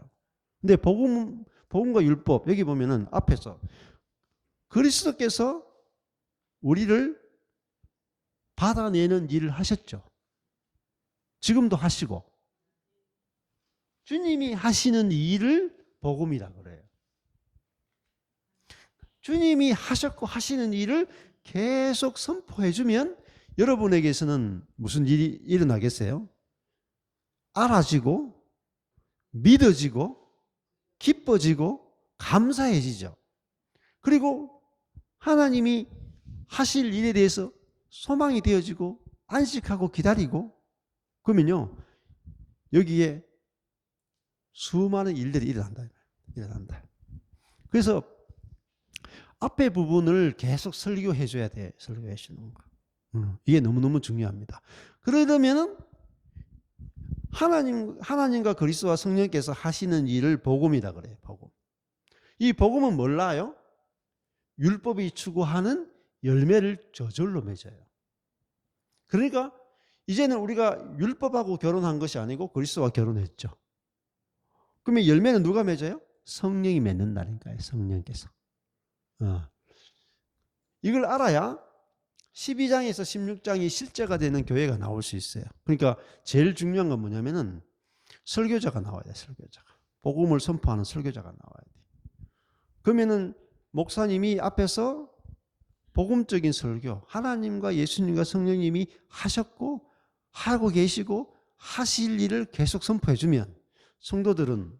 근데 복음과 율법, 여기 보면은 앞에서 그리스도께서 우리를 받아내는 일을 하셨죠. 지금도 하시고. 주님이 하시는 일을 복음이라 그래요. 주님이 하셨고 하시는 일을 계속 선포해주면 여러분에게서는 무슨 일이 일어나겠어요? 알아지고, 믿어지고, 기뻐지고, 감사해지죠. 그리고 하나님이 하실 일에 대해서 소망이 되어지고, 안식하고 기다리고, 그러면요, 여기에 수많은 일들이 일어난다. 그래서 앞에 부분을 계속 설교해 줘야 돼. 설교해 주는 거. 이게 너무너무 중요합니다. 그러려면은 하나님과 그리스도와 성령께서 하시는 일을 복음이다 그래요. 복음. 이 복음은 몰라요? 율법이 추구하는 열매를 저절로 맺어요. 그러니까 이제는 우리가 율법하고 결혼한 것이 아니고 그리스도와 결혼했죠. 그러면 열매는 누가 맺어요? 성령이 맺는다니까요. 성령께서. 이걸 알아야 12장에서 16장이 실제가 되는 교회가 나올 수 있어요. 그러니까 제일 중요한 건 뭐냐면은 설교자가 나와야 돼. 설교자가. 복음을 선포하는 설교자가 나와야 돼. 그러면은 목사님이 앞에서 복음적인 설교, 하나님과 예수님과 성령님이 하셨고 하고 계시고 하실 일을 계속 선포해 주면 성도들은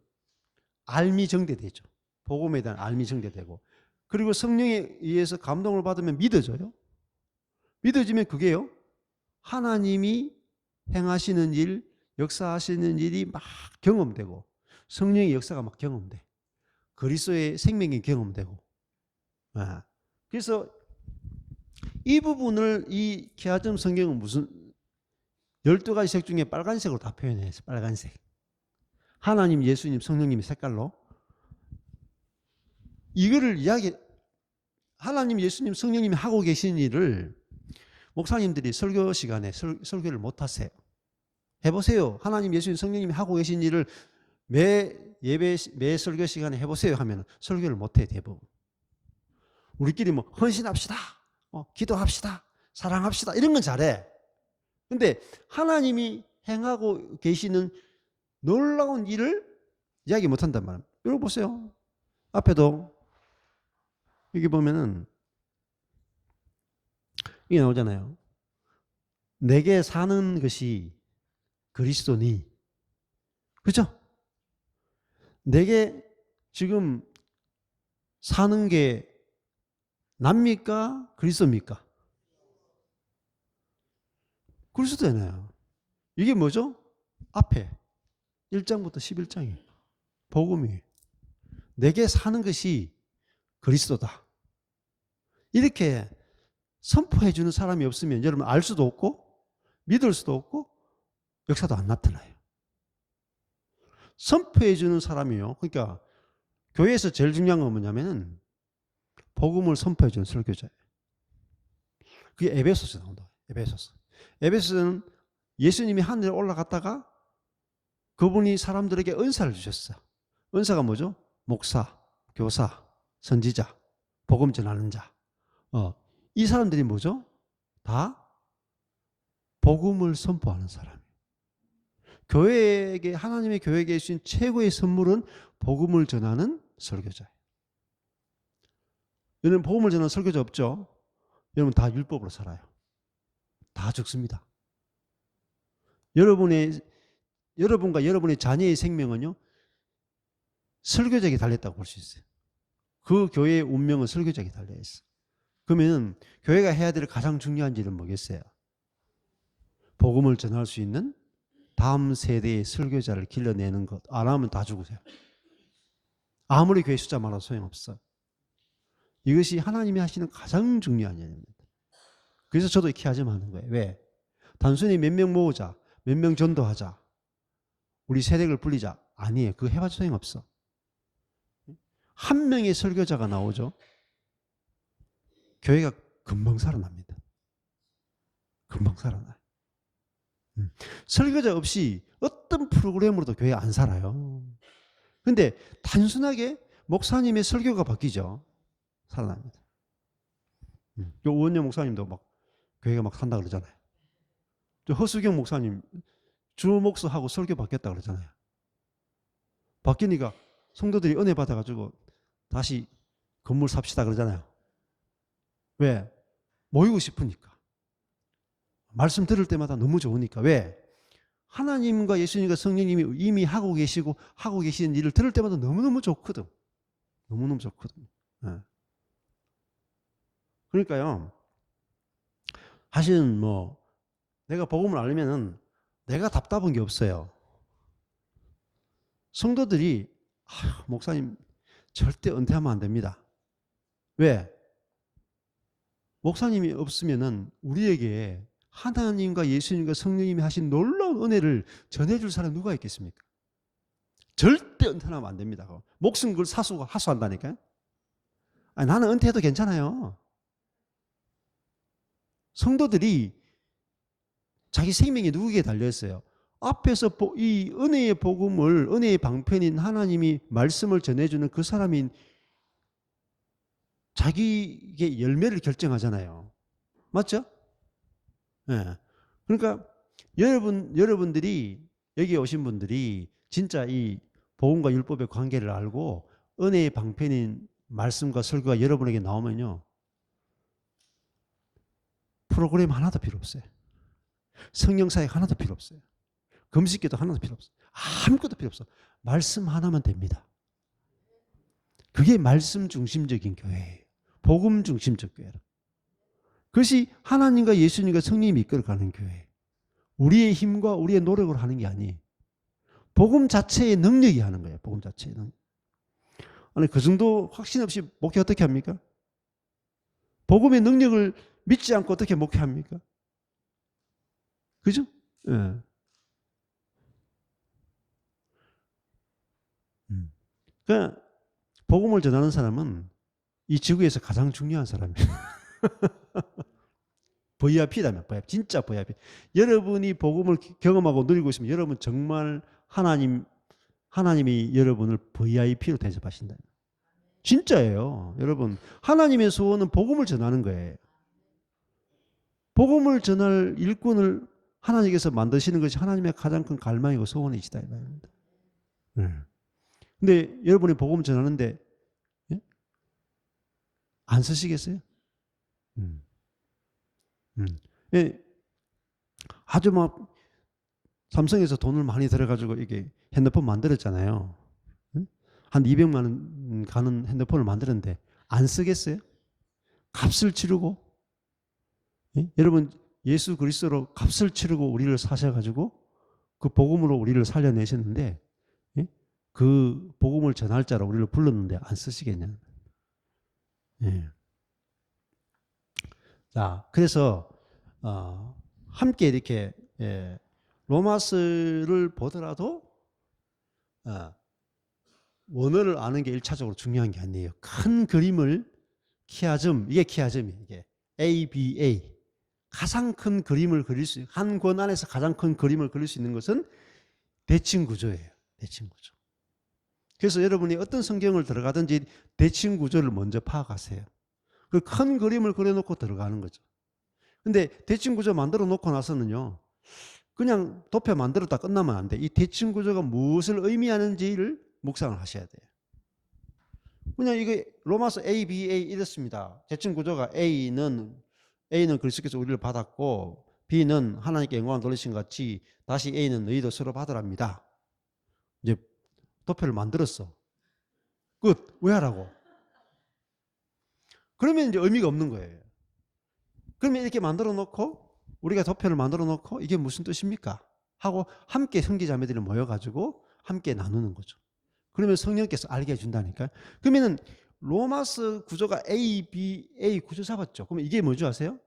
알미 정대되죠. 복음에 대한 알미 정대되고, 그리고 성령에 의해서 감동을 받으면 믿어져요. 믿어지면 그게요, 하나님이 행하시는 일, 역사하시는 일이 막 경험되고, 성령의 역사가 막 경험돼. 그리스도의 생명이 경험되고. 그래서 이 부분을 이 기하점 성경은 무슨 12가지 색 중에 빨간색으로 다 표현해요. 빨간색. 하나님, 예수님, 성령님의 색깔로. 이거를 하나님, 예수님, 성령님이 하고 계신 일을 목사님들이 설교 시간에 설교를 못 하세요. 해보세요. 하나님, 예수님, 성령님이 하고 계신 일을 매 설교 시간에 해보세요 하면 설교를 못해, 대부분. 우리끼리 뭐 헌신합시다, 기도합시다, 사랑합시다, 이런 건 잘해. 근데 하나님이 행하고 계시는 놀라운 일을 이야기 못한단 말이에요. 여러분 보세요. 앞에도 여기 보면은 이게 나오잖아요. 내게 사는 것이 그리스도니. 그렇죠? 내게 지금 사는 게 납니까? 그리스도입니까? 그리스도잖아요. 이게 뭐죠? 앞에 1장부터 11장이 복음이 내게 사는 것이 그리스도다. 이렇게 선포해 주는 사람이 없으면 여러분 알 수도 없고 믿을 수도 없고 역사도 안 나타나요. 선포해 주는 사람이요. 그러니까 교회에서 제일 중요한 건 뭐냐면은 복음을 선포해 주는 설교자예요. 그게 에베소서 나온다. 에베소서. 에베소서는 예수님이 하늘에 올라갔다가 그분이 사람들에게 은사를 주셨어. 은사가 뭐죠? 목사, 교사, 선지자, 복음 전하는 자. 이 사람들이 뭐죠? 다 복음을 선포하는 사람이에요. 교회에게, 하나님의 교회에게 주신 최고의 선물은 복음을 전하는 설교자예요. 여러분 복음을 전하는 설교자 없죠? 여러분 다 율법으로 살아요. 다 죽습니다. 여러분과 여러분의 자녀의 생명은요, 설교자에게 달렸다고 볼 수 있어요. 그 교회의 운명은 설교자에게 달려있어요. 그러면 교회가 해야 될 가장 중요한 일은 뭐겠어요? 복음을 전할 수 있는 다음 세대의 설교자를 길러내는 것. 안 하면 다 죽으세요. 아무리 교회 숫자 많아도 소용없어. 이것이 하나님이 하시는 가장 중요한 일입니다. 그래서 저도 이렇게 하자면 하는 거예요. 왜? 단순히 몇 명 모으자, 몇 명 전도하자, 우리 세력을 불리자. 아니에요. 그거 해봐도 소용없어. 한 명의 설교자가 나오죠. 교회가 금방 살아납니다. 금방 살아나요. 설교자 없이 어떤 프로그램으로도 교회 안 살아요. 근데 단순하게 목사님의 설교가 바뀌죠. 살아납니다. 요 우원영 목사님도 막 교회가 막 산다 그러잖아요. 저 허수경 목사님 주 목사하고 설교 바뀌었다 그러잖아요. 바뀌니까 성도들이 은혜 받아가지고 다시 건물 삽시다 그러잖아요. 왜? 모이고 싶으니까. 말씀 들을 때마다 너무 좋으니까. 왜? 하나님과 예수님과 성령님이 이미 하고 계시고 하고 계시는 일을 들을 때마다 너무너무 좋거든. 너무너무 좋거든. 네. 그러니까요. 사실은 뭐 내가 복음을 알면은 내가 답답한 게 없어요. 성도들이 목사님 절대 은퇴하면 안 됩니다. 왜? 목사님이 없으면은 우리에게 하나님과 예수님과 성령님이 하신 놀라운 은혜를 전해줄 사람이 누가 있겠습니까? 절대 은퇴하면 안 됩니다. 목숨 그걸 하수한다니까요. 아니, 나는 은퇴해도 괜찮아요. 성도들이 자기 생명이 누구에게 달려있어요? 앞에서 이 은혜의 복음을, 은혜의 방편인 하나님이 말씀을 전해주는 그 사람이 자기의 열매를 결정하잖아요. 맞죠? 네. 그러니까 여러분들이 여기 오신 분들이 진짜 이 복음과 율법의 관계를 알고 은혜의 방편인 말씀과 설교가 여러분에게 나오면요, 프로그램 하나도 필요 없어요. 성령사역 하나도 필요 없어요. 금식기도 하나도 필요 없어요. 아무것도 필요 없어. 말씀 하나만 됩니다. 그게 말씀 중심적인 교회예요. 복음 중심적 교회라. 그것이 하나님과 예수님과 성령님이 이끌어가는 교회. 우리의 힘과 우리의 노력으로 하는 게 아니에요. 복음 자체의 능력이 하는 거예요. 복음 자체의 능력. 아니, 그 정도 확신 없이 목회 어떻게 합니까? 복음의 능력을 믿지 않고 어떻게 목회합니까? 그죠? 예. 그러니까 복음을 전하는 사람은 이 지구에서 가장 중요한 사람이에요. VIP라면 VIP, 진짜 VIP. 여러분이 복음을 경험하고 누리고 있으면 여러분 정말 하나님이 여러분을 VIP로 대접하신다. 진짜예요. 여러분, 하나님의 소원은 복음을 전하는 거예요. 복음을 전할 일꾼을 하나님께서 만드시는 것이 하나님의 가장 큰 갈망이고 소원이시다 이 말입니다. 네. 근데 여러분이 복음 전하는데, 예? 안 쓰시겠어요? 음. 예, 아주 막 삼성에서 돈을 많이 들여가지고 이게 핸드폰 만들었잖아요. 응? 한 200만 원 가는 핸드폰을 만들었는데 안 쓰겠어요? 값을 치르고, 예? 여러분 예수 그리스도로 값을 치르고 우리를 사셔가지고 그 복음으로 우리를 살려내셨는데, 예? 그 복음을 전할 자로 우리를 불렀는데 안 쓰시겠냐? 예. 자, 그래서 함께 이렇게 로마서를 보더라도 원어를 아는 게 일차적으로 중요한 게 아니에요. 큰 그림을 키아즘, 이게 키아즘이에요. 이게 ABA. 가장 큰 그림을 그릴 수, 한 권 안에서 가장 큰 그림을 그릴 수 있는 것은 대칭 구조예요. 대칭 구조. 그래서 여러분이 어떤 성경을 들어가든지 대칭 구조를 먼저 파악하세요. 그 큰 그림을 그려놓고 들어가는 거죠. 근데 대칭 구조 만들어 놓고 나서는요, 그냥 도표 만들었다 끝나면 안 돼. 이 대칭 구조가 무엇을 의미하는지를 묵상을 하셔야 돼요. 그냥 이게 로마서 A, B, A 이렇습니다. 대칭 구조가 A는 그리스도께서 우리를 받았고, B는 하나님께 영광을 돌리신 같이 다시 A는 너희도 서로 받으랍니다. 이제 도표를 만들었어. 끝. 왜 하라고? 그러면 이제 의미가 없는 거예요. 그러면 이렇게 만들어 놓고, 우리가 도표를 만들어 놓고 이게 무슨 뜻입니까? 하고 함께 형제자매들이 모여가지고 함께 나누는 거죠. 그러면 성령께서 알게 해준다니까요. 그러면은 로마서 구조가 A, B, A 구조 잡았죠. 그러면 이게 뭔지 아세요?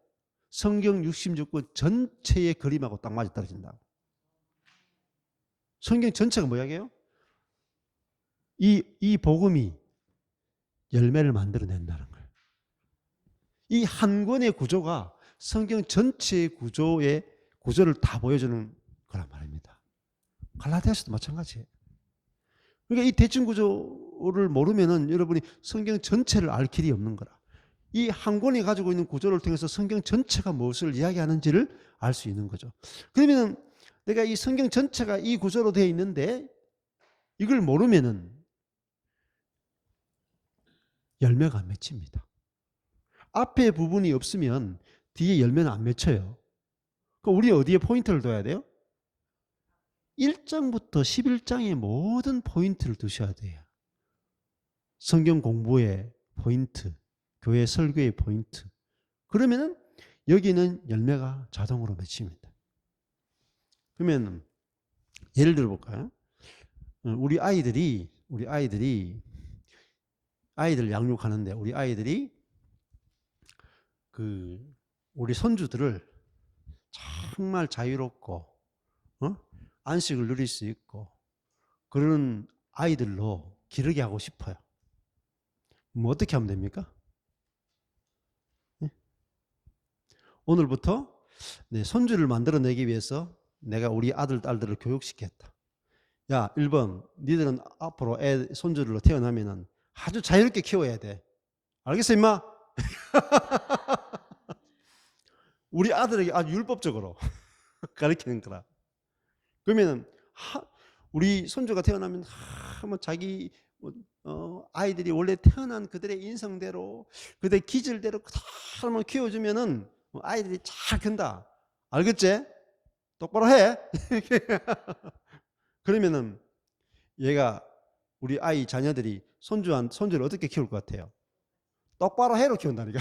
성경 66권 전체의 그림하고 딱 맞아 떨어진다고. 성경 전체가 뭐 이야기해요? 이 복음이 열매를 만들어낸다는 거예요. 이 한 권의 구조가 성경 전체의 구조를 다 보여주는 거란 말입니다. 갈라디아서도 마찬가지예요. 그러니까 이 대칭 구조를 모르면은 여러분이 성경 전체를 알 길이 없는 거라. 이 한 권이 가지고 있는 구조를 통해서 성경 전체가 무엇을 이야기하는지를 알 수 있는 거죠. 그러면은 내가 이 성경 전체가 이 구조로 되어 있는데 이걸 모르면은 열매가 안 맺힙니다. 앞에 부분이 없으면 뒤에 열매는 안 맺혀요. 그럼 우리 어디에 포인트를 둬야 돼요? 1장부터 11장의 모든 포인트를 두셔야 돼요. 성경 공부의 포인트, 교회 설교의 포인트. 그러면은 여기는 열매가 자동으로 맺힙니다. 그러면 예를 들어 볼까요? 우리 아이들 양육하는데 우리 아이들이 우리 손주들을 정말 자유롭고 안식을 누릴 수 있고 그런 아이들로 기르게 하고 싶어요. 뭐 어떻게 하면 됩니까? 네? 오늘부터 내 손주를 만들어내기 위해서 내가 우리 아들, 딸들을 교육시켰다. 야, 1번, 니들은 앞으로 손주들로 태어나면은 아주 자유롭게 키워야 돼. 알겠어, 임마? 우리 아들에게 아주 율법적으로 가르치는 거라. 그러면은 우리 손주가 태어나면 뭐 자기 아이들이 원래 태어난 그들의 인성대로 그들의 기질대로 그대로 키워주면은 아이들이 잘 큰다. 알겠지? 똑바로 해. 그러면은 얘가 우리 아이 자녀들이 손주를 어떻게 키울 것 같아요? 똑바로 해로 키운다니까.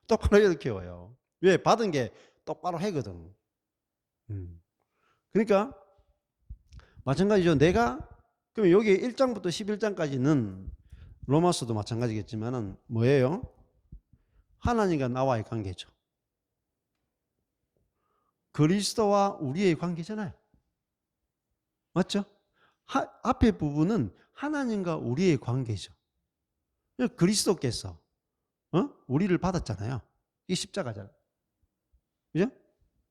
똑바로 해로 키워요. 왜? 받은 게 똑바로 해거든. 그러니까 마찬가지죠. 그러면 여기 1장부터 11장까지는 로마서도 마찬가지겠지만은 뭐예요? 하나님과 나와의 관계죠. 그리스도와 우리의 관계잖아요. 맞죠? 앞에 부분은 하나님과 우리의 관계죠. 그리스도께서 우리를 받았잖아요. 이게 십자가잖아요. 그죠?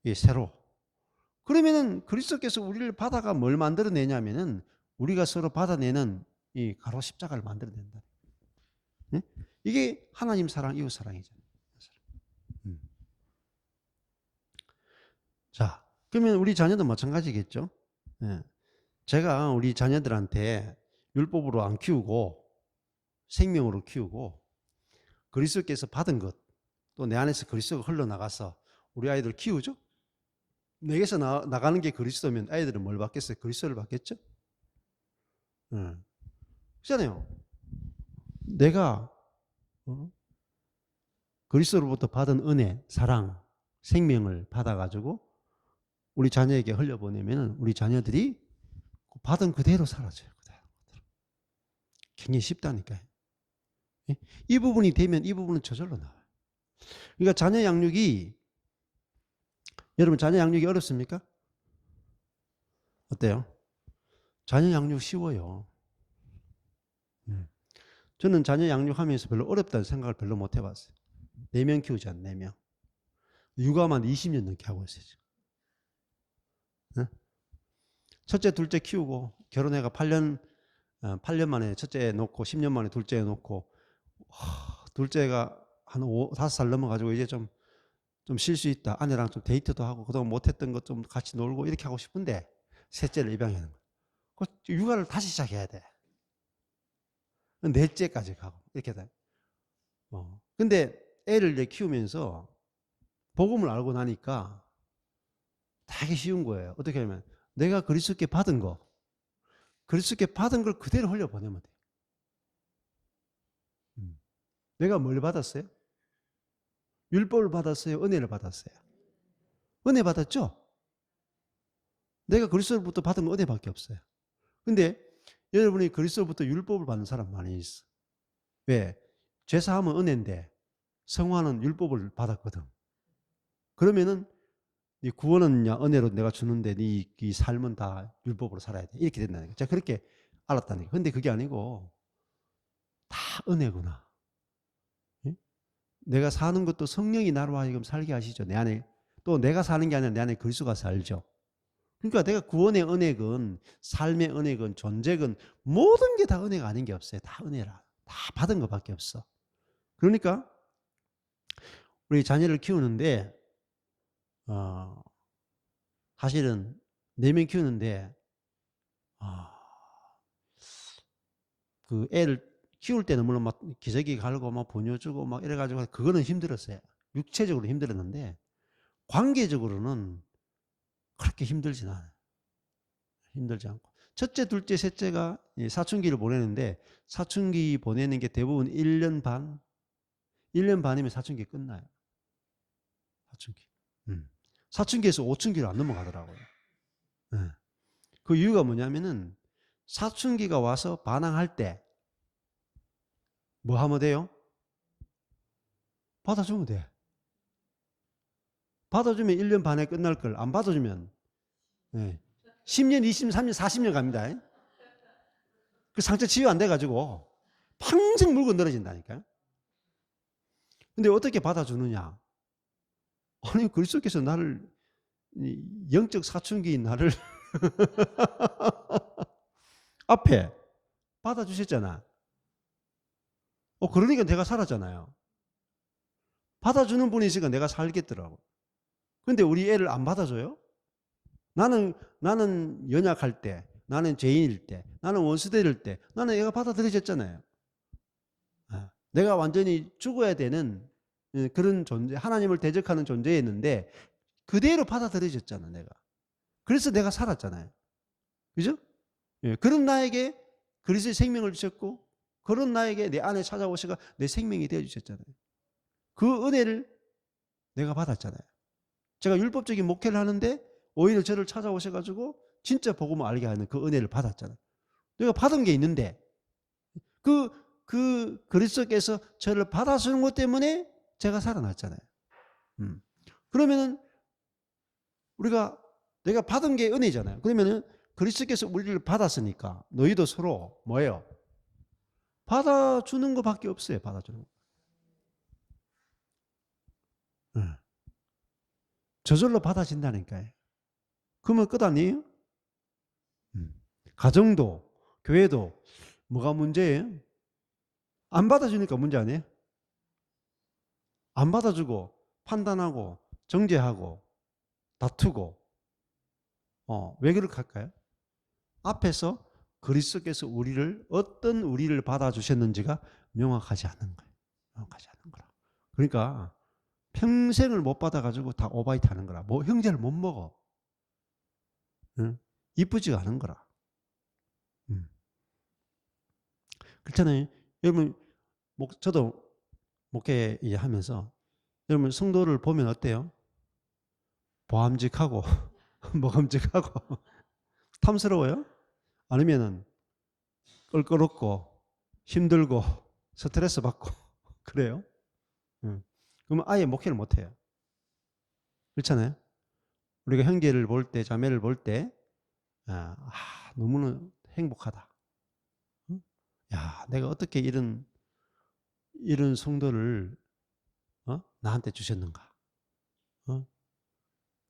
이게 새로. 그러면은 그리스도께서 우리를 받아가 뭘 만들어내냐면은 우리가 서로 받아내는 이 가로 십자가를 만들어낸다. 네? 이게 하나님 사랑, 이웃 사랑이잖아요. 자, 그러면 우리 자녀도 마찬가지겠죠. 네. 제가 우리 자녀들한테 율법으로 안 키우고 생명으로 키우고 그리스도께서 받은 것, 또 내 안에서 그리스도가 흘러나가서 우리 아이들 키우죠. 내게서 나가는 게 그리스도면 아이들은 뭘 받겠어요? 그리스도를 받겠죠. 그렇잖아요. 내가 그리스도로부터 받은 은혜, 사랑, 생명을 받아가지고 우리 자녀에게 흘려보내면 우리 자녀들이 받은 그대로 살아져요. 굉장히 쉽다니까요. 이 부분이 되면 이 부분은 저절로 나와요. 그러니까 자녀 양육이, 여러분 자녀 양육이 어렵습니까? 어때요? 자녀 양육 쉬워요. 저는 자녀 양육하면서 별로 어렵다는 생각을 별로 못 해봤어요. 4명 키우잖아, 4명. 육아만 20년 넘게 하고 있어요. 첫째, 둘째 키우고 결혼해가 8년 만에 첫째 놓고 10년 만에 둘째 놓고, 둘째가 한 5살 넘어가지고 이제 좀 쉴 수 있다. 아내랑 좀 데이트도 하고 그동안 못했던 것 좀 같이 놀고 이렇게 하고 싶은데 셋째를 입양하는 거야. 육아를 다시 시작해야 돼. 넷째까지 가고 이렇게 돼. 근데 애를 이제 키우면서 복음을 알고 나니까 되게 쉬운 거예요. 어떻게 하면 내가 그리스도께 받은 거, 그리스도께 받은 걸 그대로 흘려보내면 돼. 내가 뭘 받았어요? 율법을 받았어요? 은혜를 받았어요? 은혜 받았죠? 내가 그리스도로부터 받은 건 은혜밖에 없어요. 근데 여러분이 그리스도로부터 율법을 받는 사람 많이 있어. 왜? 죄사함은 은혜인데 성화는 율법을 받았거든. 그러면은 네 구원은 은혜로 내가 주는데 네 삶은 다 율법으로 살아야 돼. 이렇게 된다는 거예요. 제가 그렇게 알았다는 거예요. 근데 그게 아니고 다 은혜구나. 내가 사는 것도 성령이 나로 하여금 살게 하시죠. 내 안에. 또 내가 사는 게 아니라 내 안에 그리스도가 살죠. 그러니까 내가 구원의 은혜건 삶의 은혜건 존재건 모든 게 다 은혜가 아닌 게 없어요. 다 은혜라. 다 받은 것밖에 없어. 그러니까 우리 자녀를 키우는데 사실은 4명 키우는데 그 애를 키울 때는 물론 막 기저귀 갈고 막 분유 주고 막 이래가지고 그거는 힘들었어요. 육체적으로 힘들었는데 관계적으로는 그렇게 힘들진 않아요. 힘들지 않고. 첫째, 둘째, 셋째가 사춘기를 보내는데 사춘기 보내는 게 대부분 1년 반, 1년 반이면 사춘기 끝나요. 사춘기. 사춘기에서 5춘기로 안 넘어가더라고요. 그 이유가 뭐냐면은 사춘기가 와서 반항할 때 뭐 하면 돼요? 받아주면 돼. 받아주면 1년 반에 끝날 걸 안 받아주면 10년, 20년, 30년, 40년 갑니다. 그 상처 치유 안 돼가지고 평생 물고 늘어진다니까요. 근데 어떻게 받아주느냐? 아니 그리스도께서 나를 영적 사춘기인 나를 앞에 받아주셨잖아. 그러니까 내가 살았잖아요. 받아주는 분이 있으니까 내가 살겠더라고. 근데 우리 애를 안 받아줘요? 나는 연약할 때, 나는 죄인일 때, 나는 원수될 때, 나는 애가 받아들여졌잖아요. 내가 완전히 죽어야 되는 그런 존재, 하나님을 대적하는 존재였는데 그대로 받아들여졌잖아, 내가. 그래서 내가 살았잖아요. 그죠? 그런 나에게 그리스도의 생명을 주셨고, 그런 나에게 내 안에 찾아오시가 내 생명이 되어주셨잖아요. 그 은혜를 내가 받았잖아요. 제가 율법적인 목회를 하는데 오히려 저를 찾아오셔가지고 진짜 복음을 알게 하는 그 은혜를 받았잖아요. 내가 받은 게 있는데 그 그리스도께서 저를 받아주는 것 때문에 제가 살아났잖아요. 그러면은 내가 받은 게 은혜잖아요. 그러면은 그리스도께서 우리를 받았으니까 너희도 서로 뭐예요? 받아주는 것밖에 없어요. 받아주는 거. 저절로 받아진다니까요. 그러면 끝 아니에요? 가정도 교회도 뭐가 문제예요? 안 받아주니까 문제 아니에요? 안 받아주고 판단하고 정죄하고 다투고 왜 그렇게 할까요? 앞에서 그리스도께서 우리를 어떤 우리를 받아주셨는지가 명확하지 않은 거예요. 명확하지 않은 거라. 그러니까 평생을 못 받아가지고 다 오바이트 하는 거라. 뭐 형제를 못 먹어. 응? 이쁘지가 않은 거라. 그렇잖아요. 여러분, 저도 목회 하면서 여러분 성도를 보면 어때요? 보암직하고 먹음직하고 탐스러워요? 아니면은 껄끄럽고 힘들고 스트레스 받고 그래요? 그러면 아예 목회를 못 해요. 그렇잖아요. 우리가 형제를 볼 때, 자매를 볼 때, 너무나 행복하다. 야, 내가 어떻게 이런 성도를 나한테 주셨는가?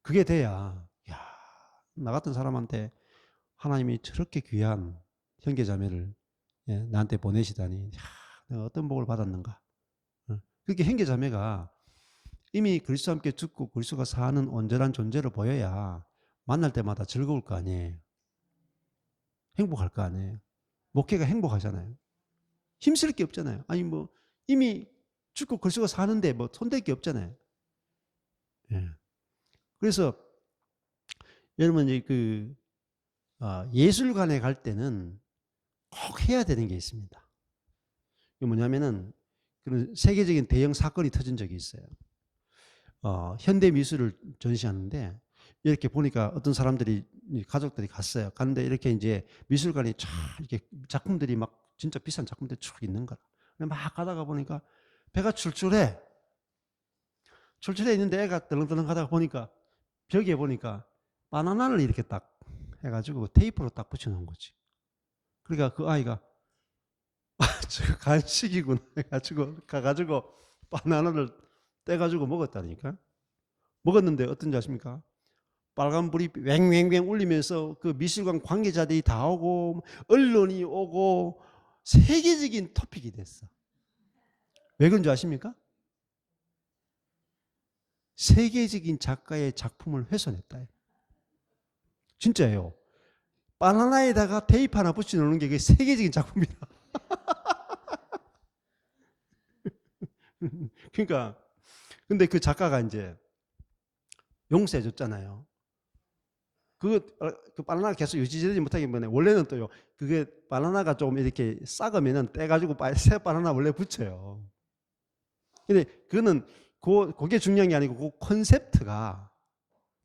그게 돼야, 야, 나 같은 사람한테 하나님이 저렇게 귀한 형제 자매를 나한테 보내시다니, 야, 내가 어떤 복을 받았는가? 그렇게 형제 자매가 이미 그리스도와 함께 죽고 그리스도가 사는 온전한 존재로 보여야 만날 때마다 즐거울 거 아니에요. 행복할 거 아니에요. 목회가 행복하잖아요. 힘쓸 게 없잖아요. 아니 뭐 이미 죽고 그리스도가 사는데 뭐 손댈 게 없잖아요. 그래서 여러분 이제 예술관에 갈 때는 꼭 해야 되는 게 있습니다. 이게 뭐냐면은 그런 세계적인 대형 사건이 터진 적이 있어요. 현대 미술을 전시하는데 이렇게 보니까 어떤 사람들이 가족들이 갔어요. 갔는데 이렇게 이제 미술관이 쫙 이렇게 작품들이 막 진짜 비싼 작품들이 쭉 있는 거야. 막 가다가 보니까 배가 출출해 있는데 애가 덜렁덜렁 가다가 보니까 벽에 보니까 바나나를 이렇게 딱 해가지고 테이프로 딱 붙여놓은 거지. 그러니까 그 아이가 저 간식이구나 해가지고 가가지고 바나나를 떼가지고 먹었다니까. 먹었는데 어떤지 아십니까? 빨간불이 왱왱왱 울리면서 그 미술관 관계자들이 다 오고 언론이 오고 세계적인 토픽이 됐어. 왜 그런지 아십니까? 세계적인 작가의 작품을 훼손했다. 진짜예요. 바나나에다가 테이프 하나 붙여놓는 게 세계적인 작품이다. 그러니까 근데 그 작가가 이제 용서해 줬잖아요. 그 바나나가 계속 유지되지 못하기 때문에 원래는 또요. 그게 바나나가 좀 이렇게 썩으면은 떼가지고 새 바나나 원래 붙여요. 근데 그거는 그게 중요한 게 아니고 그 컨셉트가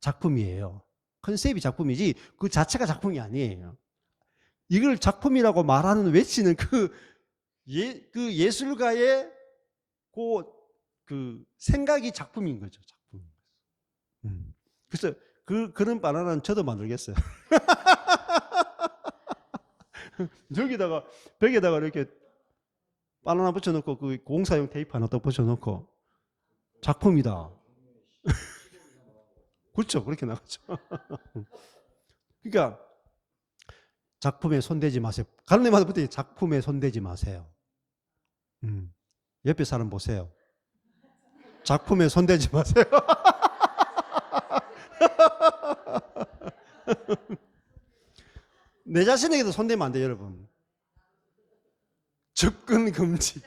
작품이에요. 컨셉이 작품이지 그 자체가 작품이 아니에요. 이걸 작품이라고 말하는 외치는 그 예술가의 그 생각이 작품인 거죠. 작품. 그래서 그런 바나나는 저도 만들겠어요. 저기다가 벽에다가 이렇게 바나나 붙여놓고 그 공사용 테이프 하나 더 붙여놓고 작품이다. 그렇죠. 그렇게 나가죠. 그러니까 작품에 손대지 마세요. 가는 데마다 붙어 작품에 손대지 마세요. 옆에 사람 보세요. 작품에 손대지 마세요. 내 자신에게도 손대면 안 돼요, 여러분. 접근 금지.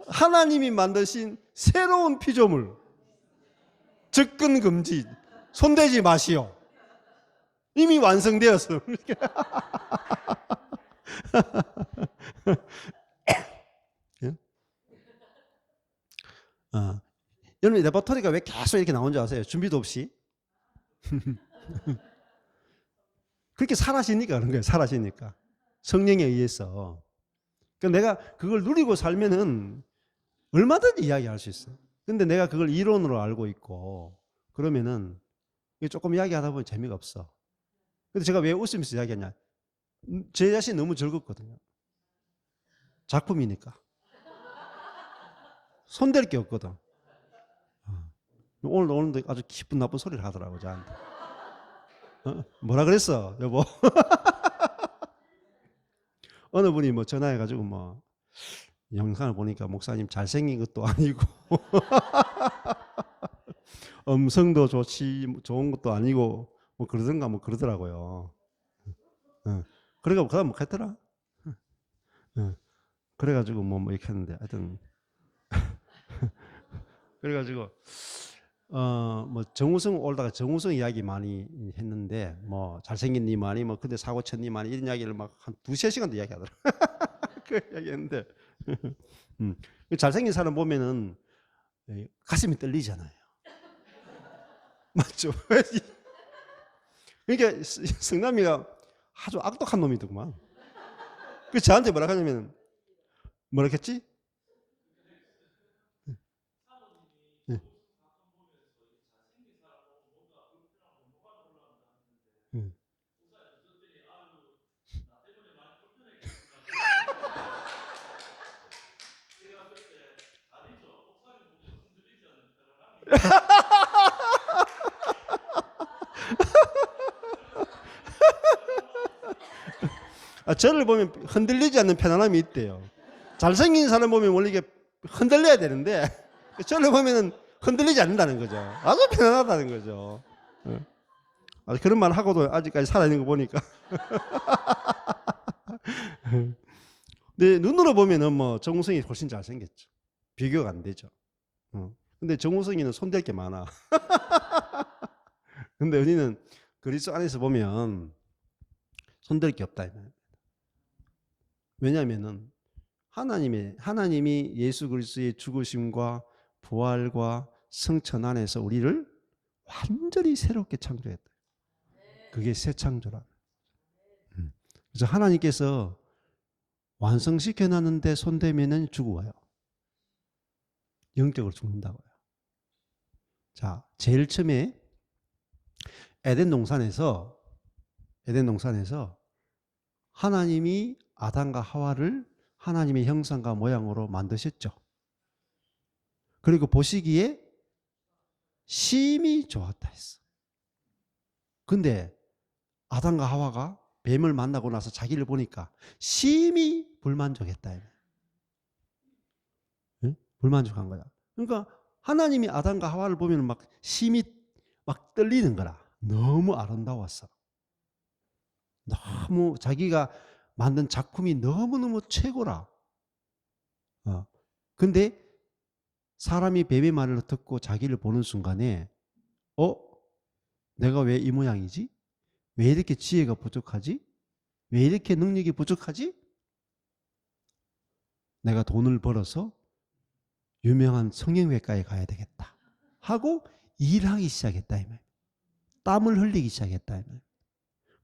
하나님이 만드신 새로운 피조물. 접근 금지. 손대지 마시오. 이미 완성되었어. 여러분 레퍼토리가 왜 계속 이렇게 나온 줄 아세요? 준비도 없이. 그렇게 사라지니까 그런 거예요. 사라지니까. 성령에 의해서. 그러니까 내가 그걸 누리고 살면은 얼마든지 이야기할 수 있어요. 근데 내가 그걸 이론으로 알고 있고 그러면은 조금 이야기하다 보면 재미가 없어. 근데 제가 왜 웃으면서 이야기하냐? 제 자신이 너무 즐겁거든요. 작품이니까. 손댈 게 없거든. 오늘도 아주 기분 나쁜 소리를 하더라고 저한테. 뭐라 그랬어 여보? 어느 분이 뭐 전화해가지고 뭐 영상을 보니까 목사님 잘생긴 것도 아니고 음성도 좋은 것도 아니고 뭐 그러던가 뭐 그러더라고요. 그러니까 그다음 뭐 했더라? 그래가지고 뭐 이렇게 했는데 하여튼 그래가지고 뭐 정우성 올다가 정우성 이야기 많이 했는데 뭐 잘생긴 니만이 뭐 근데 사고 쳤 니만이 이런 이야기를 막 한 두세 시간도 이야기하더라. 그 이야기했는데 잘생긴 사람 보면은 가슴이 떨리잖아요. 맞죠? 그러니까 성남이가 아주 악독한 놈이더구만. 그 저한테 뭐라 하냐면 뭐라 했지? 예. 예. 저를 보면 흔들리지 않는 편안함이 있대요. 잘생긴 사람 보면 원래 이게 흔들려야 되는데 저를 보면은 흔들리지 않는다는 거죠. 아주 편안하다는 거죠. 그런 말 하고도 아직까지 살아있는 거 보니까. 근데 눈으로 보면은 뭐 정우성이 훨씬 잘생겼죠. 비교가 안 되죠. 근데 정우성이는 손댈 게 많아. 근데 은희는 그리스도 안에서 보면 손댈 게 없다. 왜냐하면은 하나님이 예수 그리스도의 죽으심과 부활과 성천 안에서 우리를 완전히 새롭게 창조했다. 그게 새 창조라. 그래서 하나님께서 완성시켜 놨는데 손대면은 죽어요. 영적으로 죽는다고요. 자, 제일 처음에 에덴 동산에서 하나님이 아담과 하와를 하나님의 형상과 모양으로 만드셨죠. 그리고 보시기에 심히 좋았다 했어. 근데 아담과 하와가 뱀을 만나고 나서 자기를 보니까 심히 불만족했다. 응? 불만족한 거야. 그러니까 하나님이 아담과 하와를 보면 막 심히 막 떨리는 거라. 너무 아름다웠어. 너무 자기가 만든 작품이 너무너무 최고라. 근데 사람이 뱀의 말을 듣고 자기를 보는 순간에 내가 왜 이 모양이지? 왜 이렇게 지혜가 부족하지? 왜 이렇게 능력이 부족하지? 내가 돈을 벌어서 유명한 성형외과에 가야 되겠다 하고 일하기 시작했다 이 말. 땀을 흘리기 시작했다 이 말.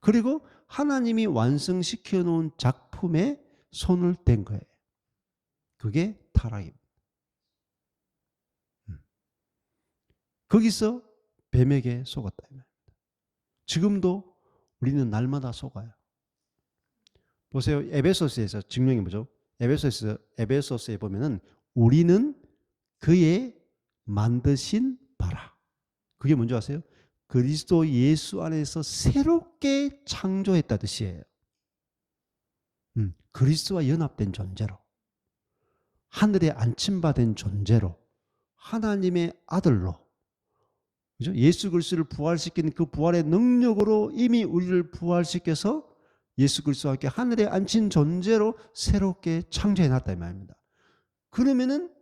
그리고 하나님이 완성시켜 놓은 작품에 손을 댄 거예요. 그게 타락입니다. 거기서 뱀에게 속았다 이 말입니다. 지금도 우리는 날마다 속아요. 보세요. 에베소서에서 증명이 뭐죠? 에베소서에 보면은 우리는 그의 만드신 바라. 그게 뭔지 아세요? 그리스도 예수 안에서 새롭게 창조했다 뜻이에요. 그리스도와 연합된 존재로, 하늘에 안침받은 존재로, 하나님의 아들로, 그죠? 예수 그리스도를 부활시킨 그 부활의 능력으로 이미 우리를 부활시켜서 예수 그리스도와 함께 하늘에 앉힌 존재로 새롭게 창조해놨다 이 말입니다. 그러면은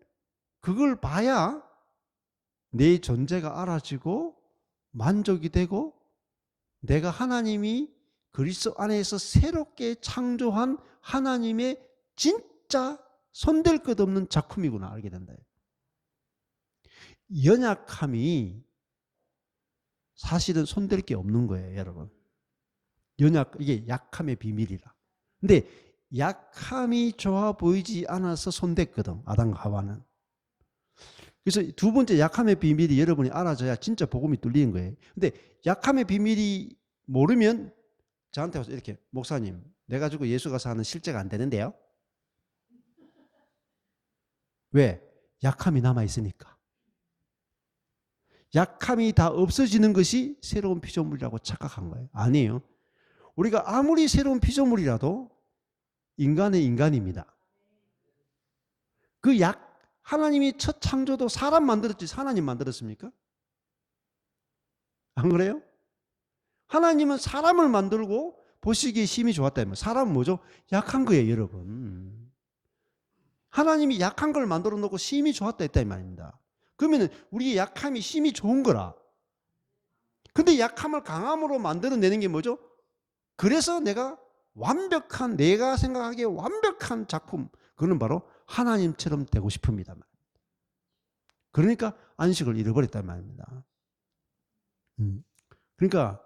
그걸 봐야 내 존재가 알아지고 만족이 되고 내가 하나님이 그리스도 안에서 새롭게 창조한 하나님의 진짜 손댈 것 없는 작품이구나 알게 된다. 연약함이 사실은 손댈 게 없는 거예요, 여러분. 이게 약함의 비밀이라. 근데 약함이 좋아 보이지 않아서 손댔거든, 아담과 하와는. 그래서 두 번째 약함의 비밀이 여러분이 알아져야 진짜 복음이 뚫리는 거예요. 근데 약함의 비밀이 모르면 저한테 와서 이렇게, 목사님, 내가 가지고 예수 가서 하는 실제가 안 되는데요. 왜? 약함이 남아있으니까. 약함이 다 없어지는 것이 새로운 피조물이라고 착각한 거예요. 아니에요. 우리가 아무리 새로운 피조물이라도 인간은 인간입니다. 하나님이 첫 창조도 사람 만들었지 하나님 만들었습니까? 안 그래요? 하나님은 사람을 만들고 보시기에 힘이 좋았다. 사람은 뭐죠? 약한 거예요, 여러분. 하나님이 약한 걸 만들어 놓고 심히 좋았다 했다 이 말입니다. 그러면 우리의 약함이 심히 좋은 거라. 근데 약함을 강함으로 만들어내는 게 뭐죠? 그래서 내가 생각하기에 완벽한 작품, 그거는 바로 하나님처럼 되고 싶습니다. 그러니까 안식을 잃어버렸단 말입니다. 그러니까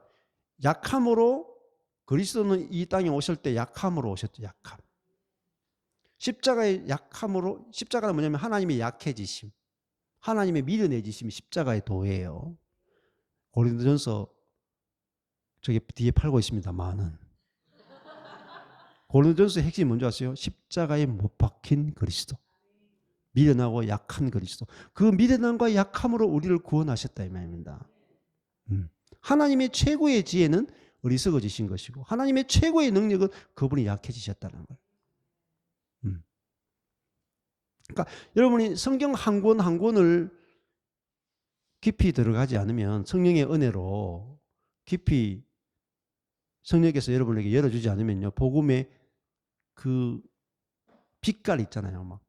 약함으로, 그리스도는 이 땅에 오실 때 약함으로 오셨죠. 약함. 십자가의 약함으로, 십자가는 뭐냐면 하나님의 약해지심, 하나님의 밀어내지심이 십자가의 도예요. 고린도전서 저기 뒤에 팔고 있습니다만은, 고린도전서의 핵심이 뭔지 아세요? 십자가에 못 박힌 그리스도, 미련하고 약한 그리스도, 그 미련함과 약함으로 우리를 구원하셨다 이 말입니다. 하나님의 최고의 지혜는 어리석어지신 것이고, 하나님의 최고의 능력은 그분이 약해지셨다는 거예요. 그러니까 여러분이 성경 한 권 한 권을 깊이 들어가지 않으면, 성령의 은혜로 깊이 성령께서 여러분에게 열어주지 않으면요, 복음의 그 빛깔 있잖아요. 막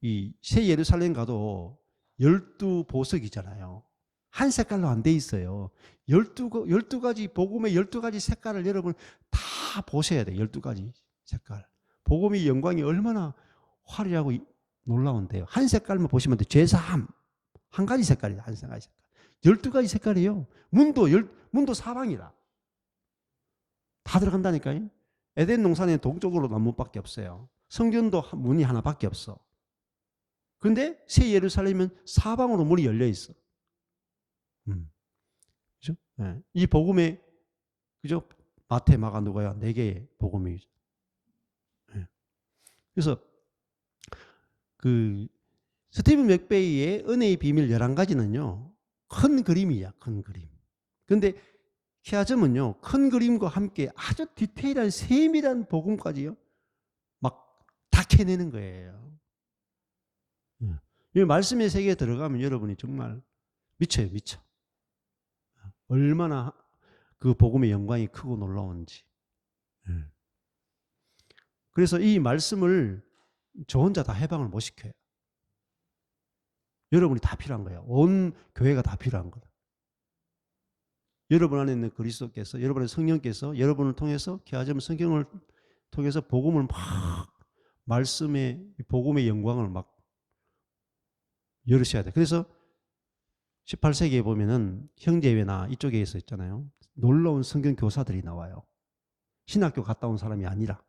이 새 예루살렘 가도 12보석이잖아요. 한 색깔로 안 돼 있어요. 12가지, 복음의 12가지 색깔을 여러분 다 보셔야 돼요. 12가지 색깔. 복음의 영광이 얼마나 화려하고 놀라운데요. 한 색깔만 보시면 돼요. 제3. 한 가지 색깔이에요. 한 가지 색깔. 12가지 색깔이에요. 문도 사방이라. 다 들어간다니까요. 에덴 동산에 동쪽으로 나무밖에 없어요. 성전도 문이 하나밖에 없어. 그런데 새 예루살렘은 사방으로 문이 열려 있어. 그죠? 네. 이 복음의, 그죠? 마태, 마가, 누가야 4개의 복음이죠. 네. 그래서 그 스티븐 맥베이의 은혜의 비밀 11가지는요, 큰 그림이야, 큰 그림. 근데 키아즘은요, 큰 그림과 함께 아주 디테일한 세밀한 복음까지요, 막 다 캐내는 거예요. 이 말씀의 세계에 들어가면 여러분이 정말 미쳐요, 미쳐. 얼마나 그 복음의 영광이 크고 놀라운지. 그래서 이 말씀을 저 혼자 다 해방을 못 시켜요. 여러분이 다 필요한 거예요. 온 교회가 다 필요한 거다. 여러분 안에 있는 그리스도께서, 여러분의 성령께서 여러분을 통해서 기아점 성경을 통해서 복음을 막, 말씀의 복음의 영광을 막 열으셔야 돼. 그래서 18세기에 보면은 형제회나 이쪽에서 있잖아요. 놀라운 성경 교사들이 나와요. 신학교 갔다 온 사람이 아니라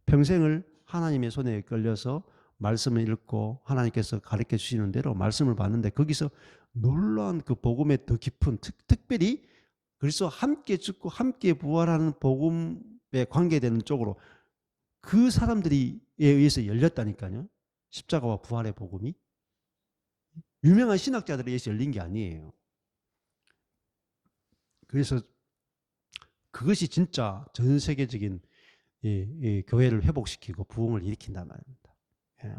평생을 하나님의 손에 끌려서 말씀을 읽고 하나님께서 가르쳐 주시는 대로 말씀을 봤는데, 거기서 놀라운 그 복음의 더 깊은, 특별히 그리스도와 함께 죽고 함께 부활하는 복음에 관계되는 쪽으로 그 사람들에 의해서 열렸다니까요. 십자가와 부활의 복음이 유명한 신학자들에 의해서 열린 게 아니에요. 그래서 그것이 진짜 전 세계적인 이 교회를 회복시키고 부흥을 일으킨단 말입니다.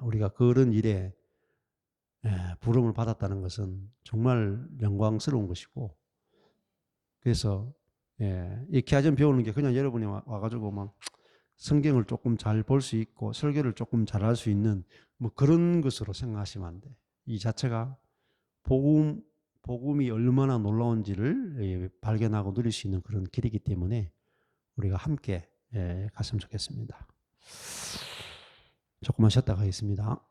우리가 그런 일에 부름을 받았다는 것은 정말 영광스러운 것이고, 그래서 이 키아점 배우는 게 그냥 여러분이 와가지고 막 성경을 조금 잘 볼 수 있고 설교를 조금 잘할 수 있는 뭐 그런 것으로 생각하시면 안 돼. 이 자체가 복음이 얼마나 놀라운지를 발견하고 누릴 수 있는 그런 길이기 때문에 우리가 함께 갔으면 좋겠습니다. 조금만 쉬었다 가겠습니다.